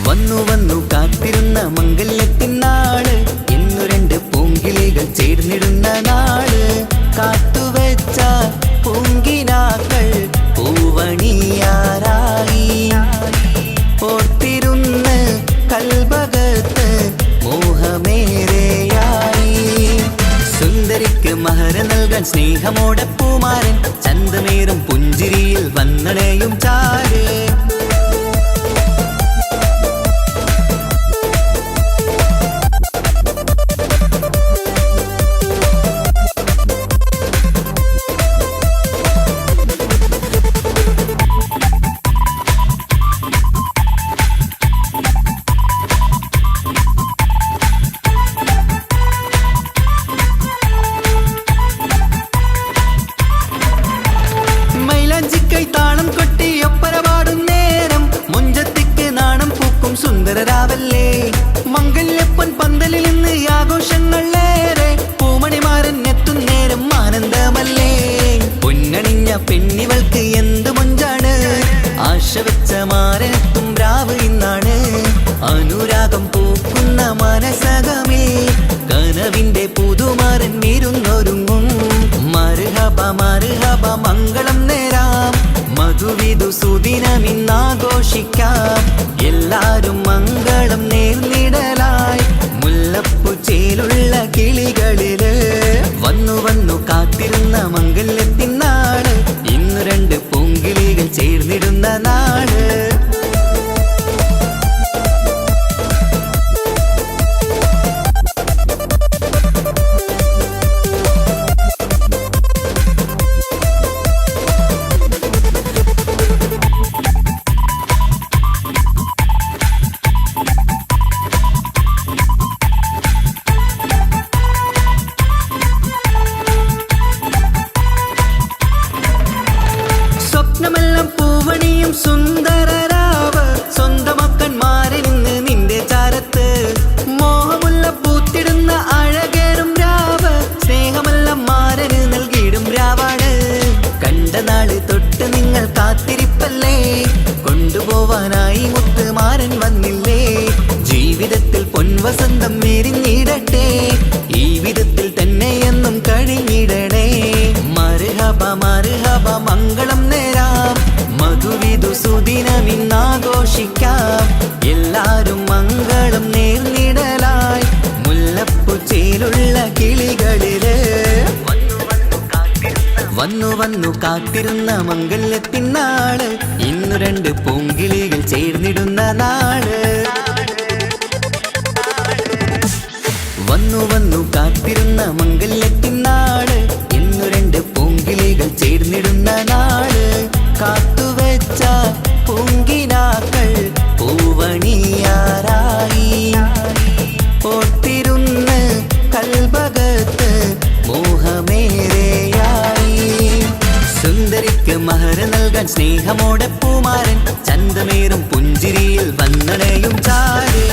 E: വന്നു വന്നു കാത്തിരുന്ന മംഗല്യത്തിൻ നാള്, ഇന്നു രണ്ട് പൂങ്കിളികൾ ചേർന്നിടുന്ന നാള്. കാത്തുവെച്ച പൂങ്കിനാക്കൾ പൂവണിയാറായി, ഓർത്തിരുന്ന് കൽബകത്ത് മോഹമേറെയായി. സുന്ദരിക്ക് മഹർ നൽകാൻ സ്നേഹമോടെ പൂമാരൻ, ചന്തമേറും പുഞ്ചിരിയിൽ വന്നണയും ചാര്. താളം കൊട്ടി ഒപ്പര പാടും നേരം, മുഞ്ചത്തിക്ക് നാണം പൂക്കും സുന്ദരരാവല്ലേ. മംഗല്യപ്പൻ പന്തലിൽ നിന്ന് ആഘോഷങ്ങളേറെ, പൂമണിമാരൻ എത്തും നേരം ആനന്ദമല്ലേ. പൊന്നണിഞ്ഞ പെണ്ണിവൾക്ക് എന്ത് മൊഞ്ചാണ്, ആശ വെച്ച മാരനെത്തും രാവ് ഇന്നാണ്. അനുരാഗം പൂക്കുന്ന മനസകമേ, കനവിന്റെ പുതുമാരൻ വീരുന്നൊരുങ്ങും. മർഹബ മർഹബ മംഗളം നേരാം, മധുവിധു സുദിനമിന്നാഘോഷിക്കാം. എല്ലാരും മംഗളം നേർന്നിടലായി, മുല്ലപ്പൂ ചേലുള്ള കിളികളില്. വന്നു വന്നു കാത്തിരുന്ന മംഗല്യത്തിൻ നാള്, ഇന്നു രണ്ട് പൂങ്കിളികൾ ചേർന്നിടുന്ന നാള്. സ്വപ്നമെല്ലാം പൂവണിയും സുന്ദരരാവ്, സ്വന്തമക്കന്മാരിൽ നിന്ന് നിന്റെ ചാരത്ത്. മോഹമുള്ള പൂത്തിടുന്ന അഴകേറും രാവ്, സ്നേഹമെല്ലാം മാരന് നൽകിയിടും രാവാണ്. കണ്ട നാള് തൊട്ട് നിങ്ങൾ കാത്തിരിപ്പല്ലേ, കൊണ്ടുപോവാനായി മുത്തുമാരൻ വന്നില്ലേ. ജീവിതത്തിൽ പൊൻവസന്തം എരിഞ്ഞിടട്ടെ, ഈ വിധത്തിൽ തന്നെ എന്നും കഴിഞ്ഞിടണേ. മർഹബ മർഹബ മംഗളം നേരാം, മധുവിധു സുദിനമിന്നാഘോഷിക്കാം. എല്ലാരും മംഗളം നേർന്നിടലായി, മുല്ലപ്പൂ ചേലുള്ള കിളികളില്. വന്നു വന്നു കാത്തിരുന്ന മംഗല്യത്തിൻ നാള്, ഇന്നു രണ്ട് പൂങ്കിളികൾ ചേർന്നിടുന്ന നാള്. വന്നു വന്നു കാത്തിരുന്ന മംഗല്യത്തിൻ നാള്, ഇന്നു രണ്ട് പൂങ്കിളികൾ ചേർന്നിടുന്ന നാള്. കാത്തുവെച്ച പൂങ്കിനാക്കൾ പൂവണിയാറായി, ഓർത്തിരുന്ന് കൽബകത്ത് മോഹമേറെയായി. സുന്ദരിക്ക് മഹർ നൽകാൻ സ്നേഹമോടെ പൂമാരൻ, ചന്തമേറും പുഞ്ചിരിയിൽ വന്നണയും ചാര്.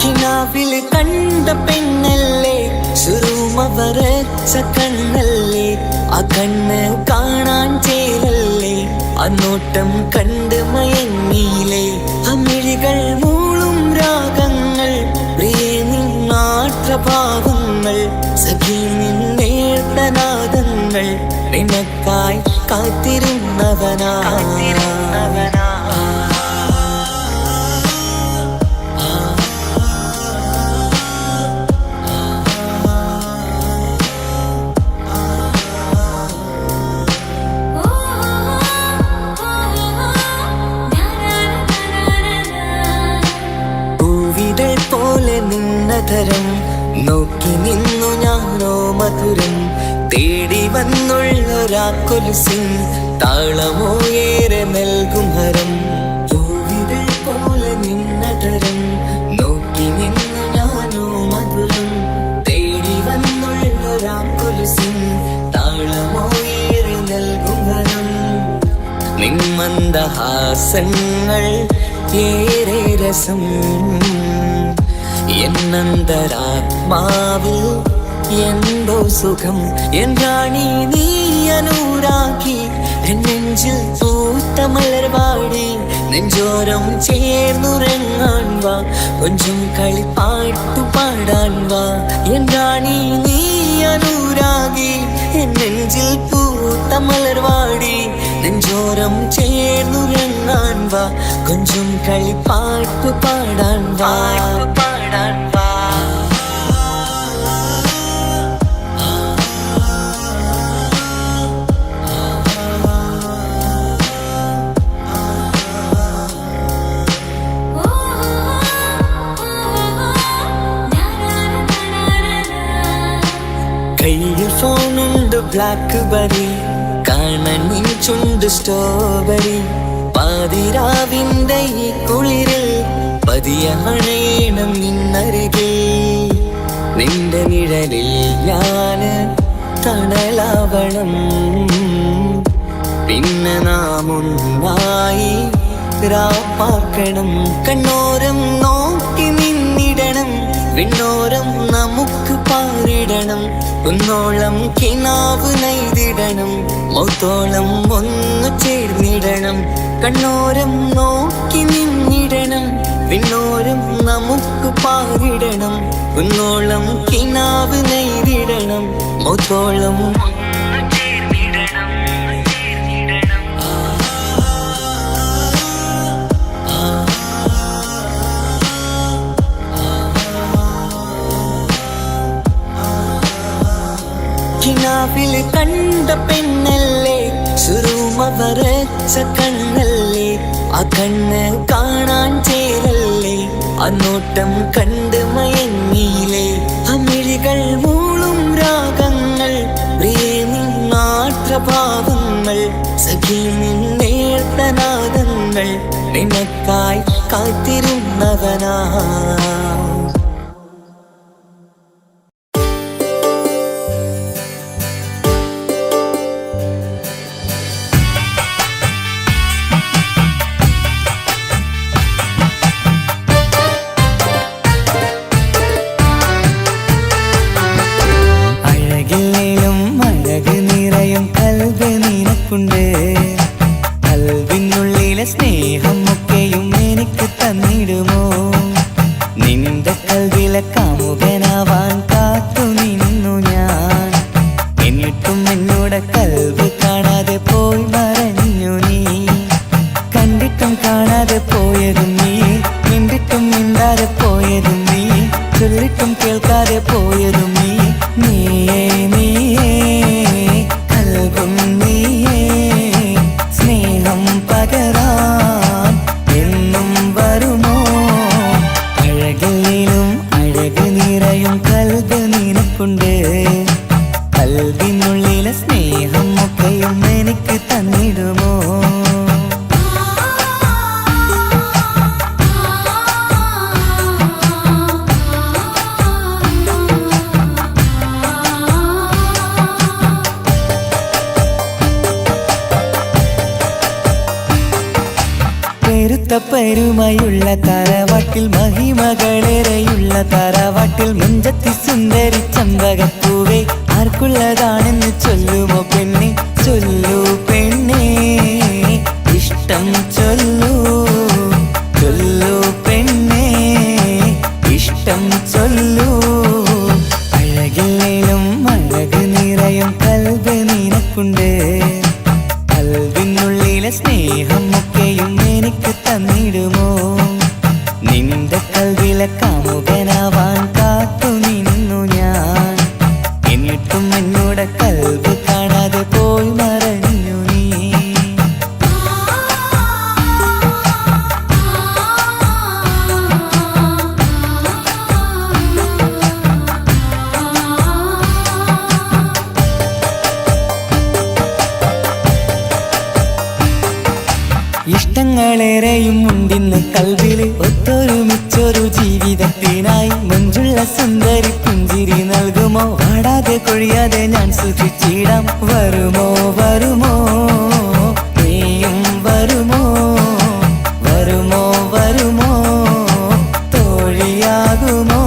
D: കിനാവില് കണ്ട പെണ്ണല്ലേ, സുറുമ വരച്ച കണ്ണല്ലേ. ആ കണ്ണ് കാണാൻ ചേരല്ലേ, ആ നോട്ടം കണ്ട് മയങ്ങിയില്ലേ. ആ മിഴികൾ മൂളും രാഗങ്ങൾ നിന്നധരം നോക്കി നിന്നു ഞാനോ മധുരം തേടി വന്നുള്ളൊരാ കൊലുസിൻ താളമോ ഏറെ നൽകും ഹരം പൂവിതൾ പോലെ നിന്നധരം നോക്കി നിന്നു ഞാനോ മധുരം തേടി വന്നുള്ളൊരാ കൊലുസിൻ താളമോ ഏറെ നൽകും ഹരം നിന്മന്ദഹാസങ്ങൾ ഏറെ രസം എന്നന്തരാത്മാവിൽ എന്തോ സുഖം എന്റാണി നീ അനുരാഗി നെഞ്ചിൽ പൂത്ത മലർവാടി നെഞ്ചോരം ചേർന്നുറങ്ങാൻ വാ കൊഞ്ചും കളിപ്പാട്ടു പാടാൻ വാ എന്റാണി നീ അനുരാഗി നെഞ്ചിൽ പൂത്ത മലർവാടി നെഞ്ചോരം ചേർന്നുറങ്ങാൻ വാ കൊഞ്ചും കളിപ്പാട്ടു പാടാൻ വാ പാടാൻ വാ കയ്യിൽ ഫോണുണ്ട് ബ്ലാക്ക് ബെറി കാണാൻ ചുണ്ട് സ്ട്രോബെറി പാതിരാവിന്റെ ഈ കുളിരിൽ പതിയെ അണയണം നിന്നരികിൽ നിന്റെ നിഴലിൽ ഞാന് തണലാവണം പിന്നെ നാം ഒന്നായി രാപ്പാക്കണം കണ്ണോരം നോക്കി നിന്നിടണം വിണ്ണോരം നമുക്ക് പാറിടണം ഒന്നോളം കിനാവ് നെയ്തിടണം മൗത്തോളം ഒന്നു ചേർന്നിടണം കണ്ണോരം നോക്കി നിന്നിടണം വിണ്ണോരം നമുക്ക് പാറിടണം ഒന്നോളം കിനാവ് നെയ്തിടണം മൗത്തോളം കിനാവിൽ കണ്ട പെണ്ണല്ലേ സുറുമ വരച്ച കണ്ണല്ലേ ആ കണ്ണ് കാണാൻ ചേരല്ലേ ആ നോട്ടം കണ്ട് മയങ്ങിയില്ലേ അമിഴികൾ മൂളും രാഗങ്ങൾ പ്രിയേ നിന്നാത്രഭാവങ്ങൾ സഖി നിന്നേർത്തനാദങ്ങൾ നിനക്കായി കാത്തിരുന്നവനാ കൽവിനുള്ളിലെ സ്നേഹം ഒക്കെയും എനിക്ക് തന്നിടുമോ നിന്റെ കൽവിലെ കാമുകനാവാൻ കാത്തു നിന്നു ഞാൻ എന്നിട്ടും എന്നോട് കൽവ് കാണാതെ പോയി മറഞ്ഞു നീ കണ്ടിട്ടും കാണാതെ പോയതും നീ മിണ്ടിട്ടും മിണ്ടാതെ പോയതും നീ ചൊല്ലിട്ടും കേൾക്കാതെ പോയതും നീ നീയേ നീയേ കൽവും നീയേ സ്നേഹം പകരാൻ എന്നും വരുമോ അഴകിലും അഴക് നിറയും കൽവ് നിനക്കുണ്ട് കൽവിനുള്ളിലെ സ്നേഹം ഒക്കെയും എനിക്ക് തന്നിടുമോ പെരുമയുള്ള തറവാട്ടിൽ മഹിമകളേറെയുള്ള തറവാട്ടിൽ മുഞ്ചത്തി സുന്ദരി ചമ്പകപ്പൂവേ ആർക്കുള്ളതാണെന്ന് ചൊല്ലുമോ പെണ്ണെ ചൊല്ലൂ പെണ്ണേ ഇഷ്ടം ചൊല്ലൂ ചൊല്ലൂ പെണ്ണേ ഇഷ്ടം ചൊല്ലൂ അഴകിലും അഴക് നിറയും കൽവ് നിനക്കുണ്ട് കൽവിനുള്ളിലെ സ്നേഹം ഒക്കെയും എനിക്ക് തന്നിടുമോ നിന്റെ കൽവിലെ കാമുകനാവാൻ കാത്തു നിന്നു ഞാൻ എന്നിട്ടും എന്നോട് കൽവ് കാണാതെ പോയി മറഞ്ഞു നീ സ്വപ്നങ്ങളേറെയും ഉണ്ടിന്ന് കൽവില് ഒത്തൊരുമിച്ചൊരു ജീവിതത്തിനായി മഞ്ജുള്ള സുന്ദരി പുഞ്ചിരി നൽകുമോ പാടാതെ കൊഴിയാതെ ഞാൻ സൂക്ഷിച്ചിടാം വരുമോ വരുമോ നീയും വരുമോ വരുമോ വരുമോ തോഴിയാകുമോ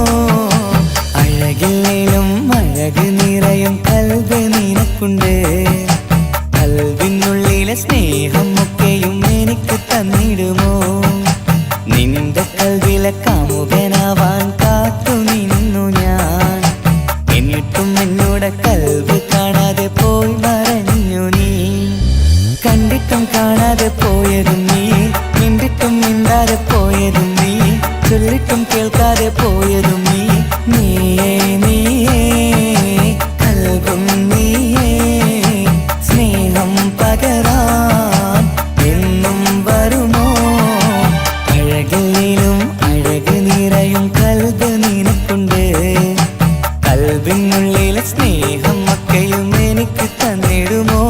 D: അഴകില്ലേലും അഴക് നിറയും കൽബ് നിനക്കുണ്ട് കൽവിനുള്ളിലെ സ്നേഹമൊക്കെയും എനിക്ക് തന്നിടുമോ നിന്റെ കൽവിലെ കാമുകനാവാൻ കാത്തു നിന്നു ഞാൻ എന്നിട്ടും എന്നോട് കൽവ് കാണാതെ പോയി മറഞ്ഞു നീ കണ്ടിട്ടും കാണാതെ പോയതും നീ മിണ്ടിട്ടും മിണ്ടാതെ പോയതും നീ ചൊല്ലിട്ടും കേൾക്കാതെ പോയതും നീ നീയേ നീയേ കൽവും നീയേ സ്നേഹം പകരാൻ എന്നും വരുമോ അഴകിലും അഴക് നിറയും കൽബ് നിനക്കുണ്ട് കൽബിനുള്ളിലെ സ്നേഹം ഒക്കെയും എനിക്ക് തന്നിടുമോ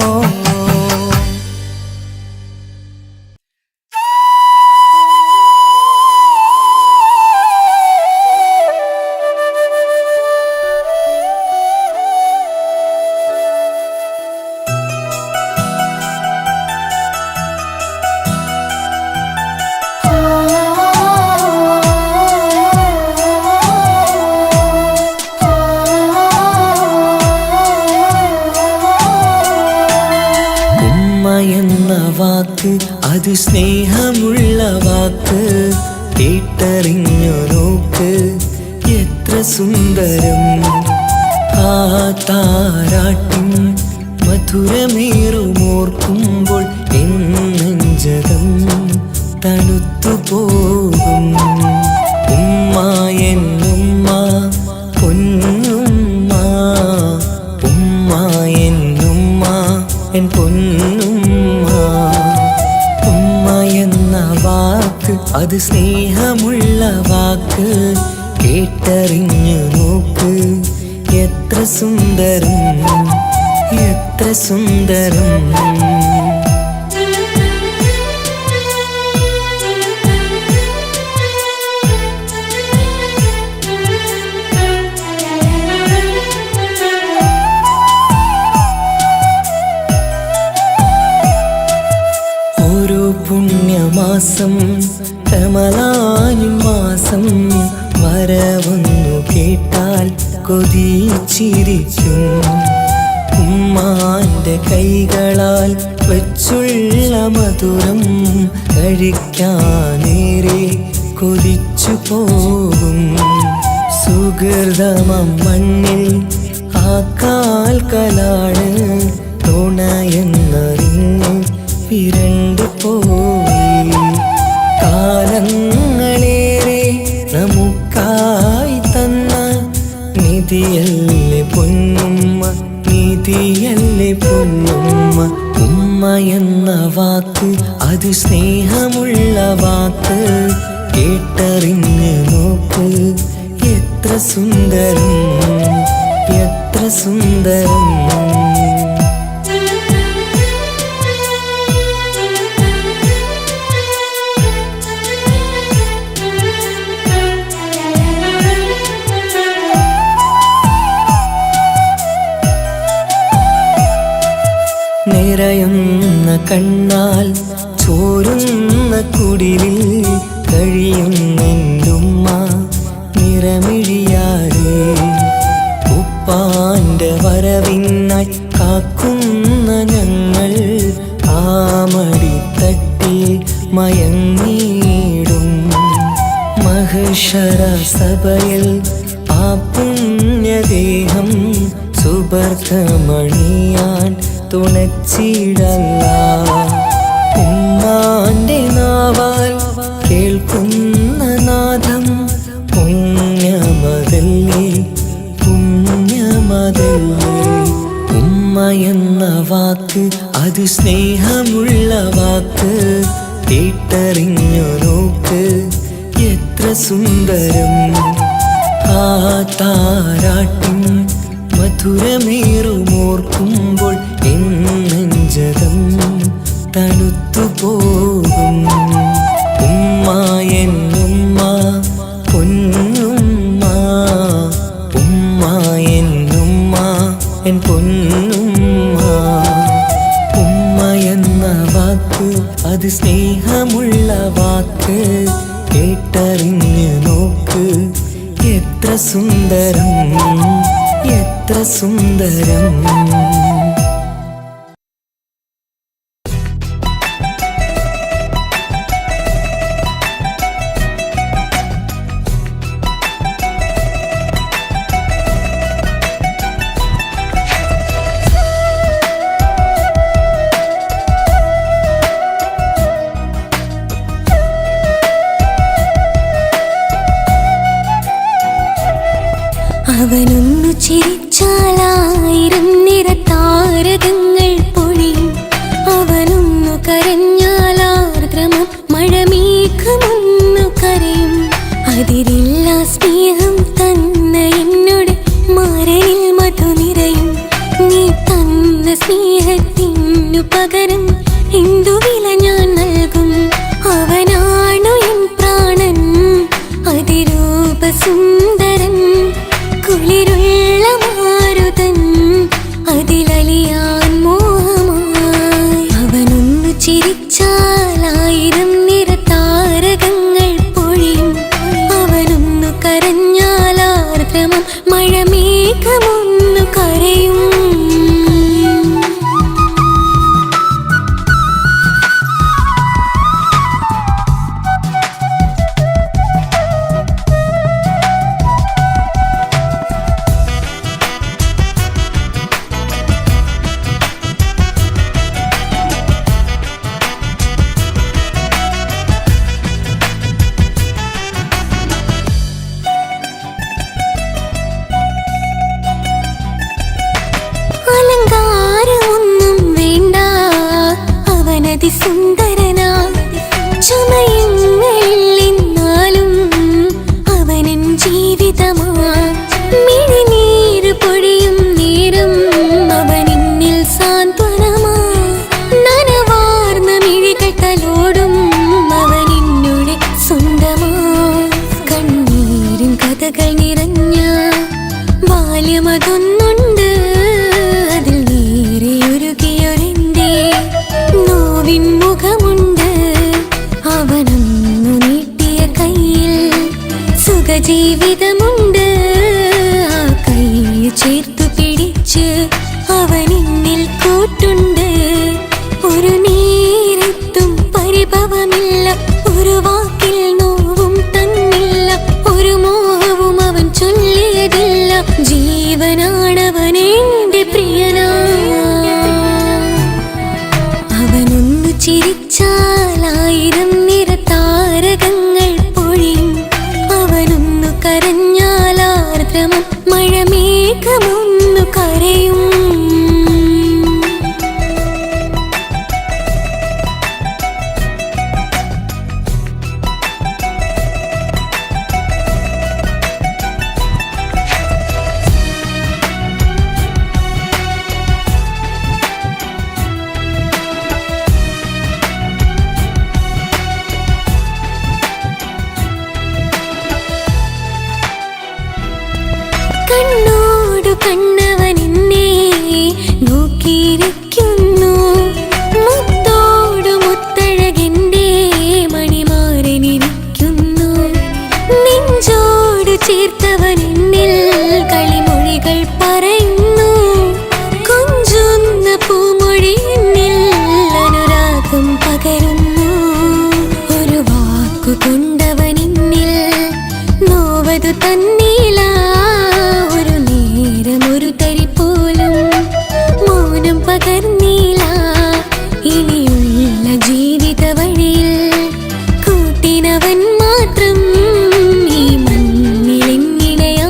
D: എന്ന വാക്ക് അത് സ്നേഹമുള്ള വാക്ക് കേട്ടറിഞ്ഞു നോക്ക് എത്ര സുന്ദരം ആ താരാട്ടിൻ മധുരമേറുമോർക്കുമ്പോൾ എന്നെഞ്ചകം തണുത്തു പോകും ഉമ്മ എന്നുമ്മ പൊന്നുമ്മ ഉമ്മ എന്നുമ്മ എൻ പൊന്നുമ്മ ഉമ്മ എന്ന വാക്ക് അത് സ്നേഹമുള്ള വാക്ക് കേട്ടറിഞ്ഞു നോക്ക് എത്ര സുന്ദരം എത്ര സുന്ദരം പുണ്യമാസം റമളാനിൻ മാസം വരവെന്നു കേട്ടാൽ കൊതിച്ചിരിക്കും ഉമ്മാന്റെ കൈകളാൽ വെച്ചുള്ള മധുരം കഴിക്കാനേറെ കൊതിച്ചു പോകും സുഹൃതമം മണ്ണിൽ ആ കാൽക്കലാണ് തുണയെന്നറിഞ്ഞ് പിരണ്ടു പോയി കാലങ്ങളേറെ നമുക്കായി തന്ന നിധിയല്ലേ പൊന്നുമ്മ നിധിയല്ലേ പൊന്നുമ്മ ഉമ്മ എന്ന വാക്ക് അത് സ്നേഹമുള്ള വാക്ക് കേട്ടറിഞ്ഞ് നോക്ക് എത്ര സുന്ദരം എത്ര സുന്ദരം നിറയുന്ന കണ്ണാൽ ചോരുന്ന കുടിലിൽ കഴിയുന്നെന്റുമ്മ നിറമിഴിയാതെ ഉപ്പാന്റെ വരവിനായി കാക്കുന്ന ഞങ്ങൾ ആ മടിത്തട്ടിൽ മയങ്ങിയിടും മഹ്ശറ സഭയിൽ ആ പുണ്യദേഹം സുബർക്കമണിയാൻ തുണച്ചിടല്ല ഉമ്മാന്റെ നാവാൽ കേൾക്കുന്ന നാദം പുണ്യമതല്ലേ പുണ്യമതല്ലേ ഉമ്മ എന്ന വാക്ക് അത് സ്നേഹമുള്ള വാക്ക് കേട്ടറിഞ്ഞു നോക്ക് എത്ര സുന്ദരം ആ താരാട്ടിൻ മധുരമേറുമോർക്കുമ്പോൾ എന്നെഞ്ചകം തണുത്തു പോകും നോക്ക് എത്ര സുന്ദരം എത്ര സുന്ദരം.
B: അവനൊന്നു ചിരിച്ചാലായിരം നിറതാരകങ്ങൾ പൊഴിയും. അവനൊന്നു കരഞ്ഞാലാർദ്രമം മഴമേഘമൊന്നു കരയും. അതിരില്ല സ്നേഹം തന്ന എന്നോട് മാരനിൽ മധു നിറയും. നീ തന്ന സ്നേഹത്തിനു പകരം എന്തു വില ഞാൻ നൽകും. അവനാണു എൻ പ്രാണൻ അതിരൂപസുന്ദരൻ. കുളിരുള്ള മാരുതൻ അതിലലിയാൻ മോഹമായി. അവനൊന്നു ചിരിച്ചാലായിരം നിറതാരകങ്ങൾ പൊഴിയും. അവനൊന്നു കരഞ്ഞാലാർദ്രമം മഴമേഘമൊന്നു കരയും. അലങ്കാരമൊന്നും വേണ്ട അവനതിസുന്ദരനാ. ചമയങ്ങളിൽ എന്നാലും അവനൻ ജീവിതമാ. മിഴിനീര് പൊഴിയും നേരം അവനിന്നിൽ സാന്ത്വനമാ. നനവാർന്ന മിഴികൾ തലോടും അവനിന്നോട് സ്വന്തമാ. കണ്ണീരും കഥകൾ നിറഞ്ഞ ബാല്യമതൊന്നുണ്ട്. മുഖമുണ്ട് അവനൊന്നു നീട്ടിയ കയ്യിൽ സുഖജീവിതമുണ്ട്. ആ കൈ ചേർത്തു പിടിച്ച് അവനിന്നിൽ കൂട്ടുണ്ട്. ഒരു നേരത്തും പരിഭവമില്ല, ഒരു വാക്കിൽ നോവും തന്നില്ല, ഒരു മോഹവും അവൻ ചൊല്ലിയതില്ല. ജീവനാണവനെന്റെ പ്രിയനാ. അവനൊന്നു ചിരിച്ചാലായിരം നിറതാരകങ്ങൾ പൊഴിയും. അവനൊന്നു കരഞ്ഞാലാർദ്രമം മഴമേഘമൊന്നു കരയും. കണ്ണോടു കണ്ണവൻ എന്നെ നോക്കിയിരിക്കുന്നു. മുത്തോടു മുത്തഴകെന്റെ മണിമാരനിരിക്കുന്നു. നെഞ്ചോട് ചേർത്തവൻ എന്നിൽ കളിമൊഴികൾ പറയുന്നു. കൊഞ്ചുന്ന പൂമൊഴി എന്നിൽ അനുരാഗം പകരുന്നു. ഒരു വാക്കു കൊണ്ടവൻ എന്നിൽ നോവതു തന്നില്ല. ഒരു തരി പോലും മൗനം പകർന്നില്ല. ഇനിയുള്ള ജീവിത വഴിയിൽ കൂട്ടിനവൻ മാത്രം. ഈ മണ്ണിലെങ്ങിനെയാ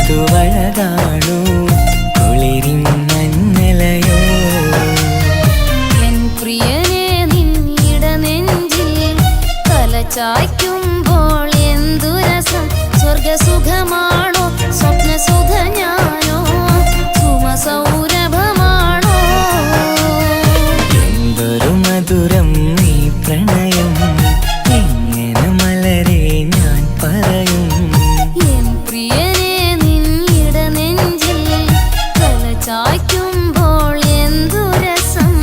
D: മധുവഴകാണു കുളിരിൻ മഞ്ഞലയോ.
B: എൻ പ്രിയനെ നിന്നിട നെഞ്ചിൽ തലചായ്ക്കുമ്പോൾ എന്തു രസം. സ്വർഗസുഖമാണോ സ്വപ്നസുഖ ഞാനോ സുമസൗരഭമാണോ.
D: എന്തൊരു മധുരം നീ പ്രണയം, എങ്ങനെ മലരെ ഞാൻ പറയും.
B: എൻ പ്രിയനെ നിന്നിട നെഞ്ചിൽ തലചായ്ക്കുമ്പോൾ എന്തു രസം.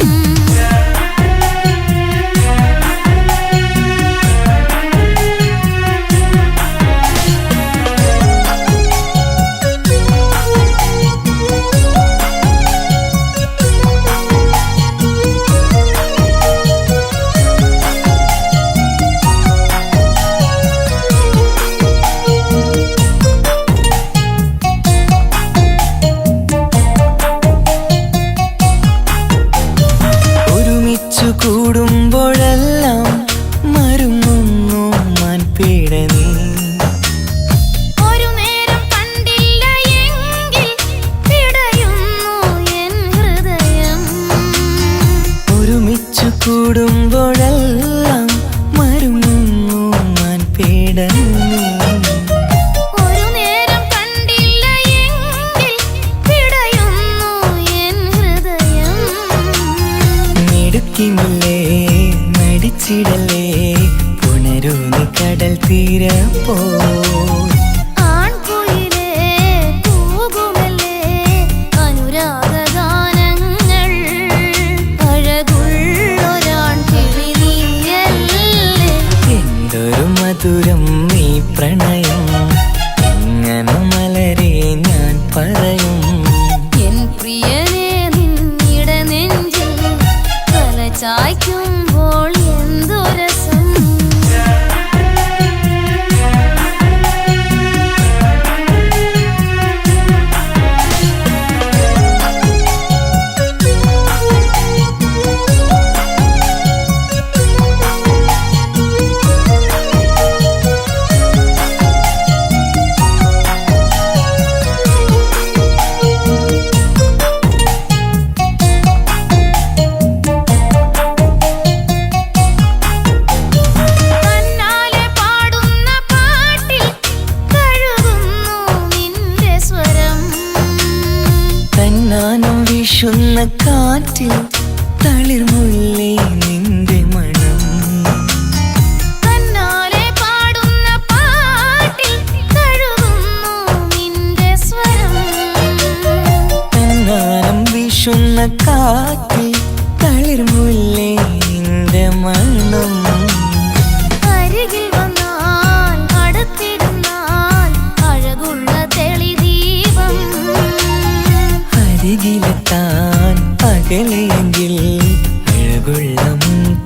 D: ഒരുമിച്ചു കൂടുമ്പോഴെല്ലാം മരുങ്ങുന്നു മാൻപീടനീ.
B: ഒരു നേരം കണ്ടില്ല എങ്കിൽ പിടയുന്നു എൻ ഹൃദയം.
D: ഒരുമിച്ചു കൂടുമ്പോഴെല്ലാം മരുങ്ങുന്നു മാൻപീടനീ.
B: ഒരു നേരം കണ്ടില്ല എങ്കിൽ പിടയുന്നു എൻ ഹൃദയം.
D: മിടുക്കിമില്ലേ നടിച്ചിടലേ, പുണരൂ നീ കടൽ തീരപ്പോ.
B: ആൺകുയിലേ കൂകുമല്ലേ അനുരാഗഗാനങ്ങൾ. അഴകുള്ളൊരാൺ കിളി നീയല്ലേ.
D: എന്തൊരു മധുരം നീ പ്രണയം, എങ്ങനെ മലരെ ഞാൻ പറയും.
B: എൻ പ്രിയനെ നിന്നിട നെഞ്ചിൽ തലചായ്ക്കുമ്പോൾ എന്തു രസം. തന്നാലെ പാടുന്ന പാട്ടിൽ കഴുകുന്നു നിന്റെ സ്വരം.
D: തന്നാനം വീശുന്ന കാറ്റിൽ തളിർമുല്ലേ നിന്റെ മണം.
B: തന്നാലെ പാടുന്ന പാട്ടിൽ കഴുകുന്നു നിന്റെ സ്വരം.
D: തന്നാനം വീശുന്ന കാറ്റിൽ തളിർമുല്ലേ നിന്റെ മണം.
B: അരികിൽ വന്നാൽ അടുത്തിരുന്നാൽ അഴകുള്ള തെളിദീപം.
D: അരികിലെത്താൻ അകലെയെങ്കിൽ അഴകുള്ള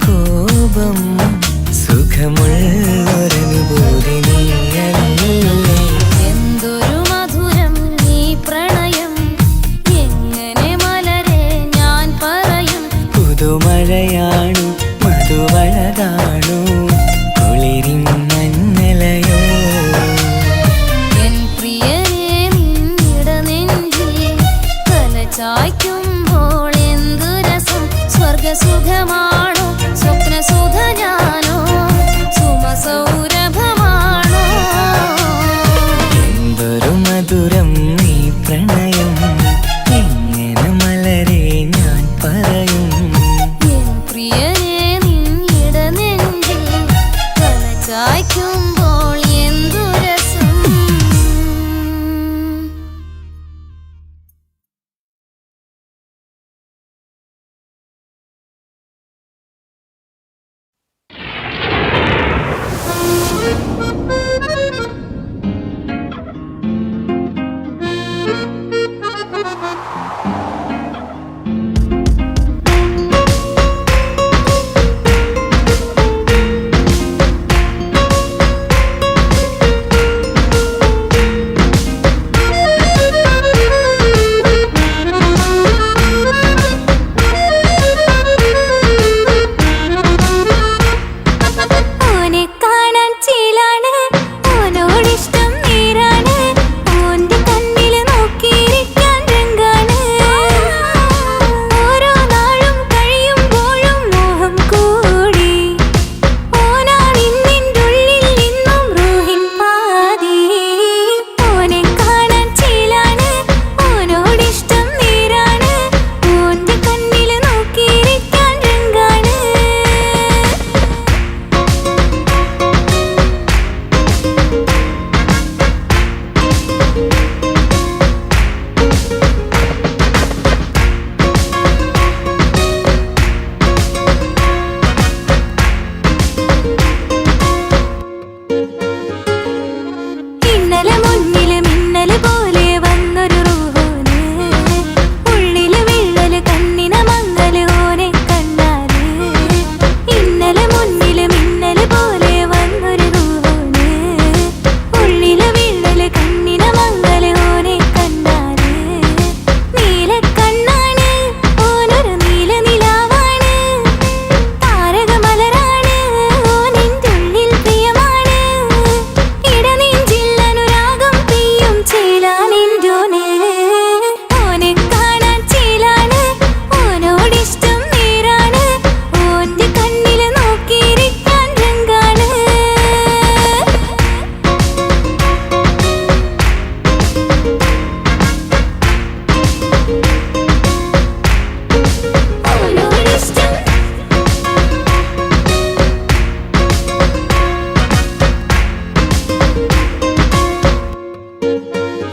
D: കോപം. സുഖമുള്ളൊരനുഭൂതി നീയല്ലേ.
B: എന്തൊരു മധുരം നീ പ്രണയം, എങ്ങനെ മലരെ ഞാൻ പറയും.
D: പുതുമഴയാണു മധുവഴകാണു കുളിരിൻ മഞ്ഞലയോ.
B: എൻ പ്രിയനെ നിന്നിട നെഞ്ചിൽ തലചായ്ക്കുമ്പോൾ എന്തു രസം. സ്വർഗസുഖമാണോ സ്വപ്നസുധ ഞാനോ സുമസൗരഭമാണോ.
D: എന്തൊരു മധുരം നീ പ്രണയം, എങ്ങനെ മലരെ ഞാൻ പറയും.
B: എൻ പ്രിയനെ നിന്നിട നെഞ്ചിൽ തലചായ്ക്കുമ്പോൾ എന്തു രസം.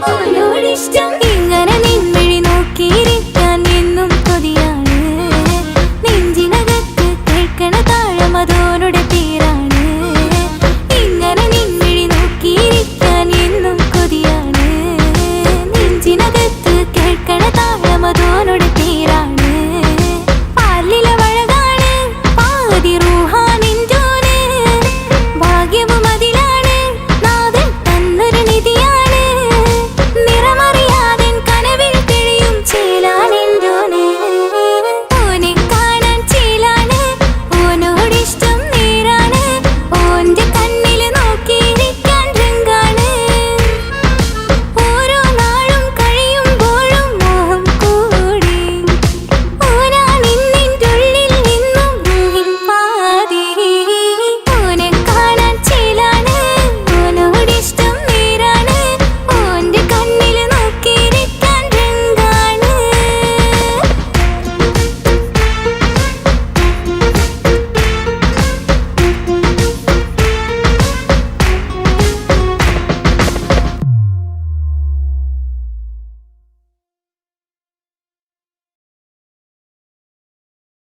B: പോയി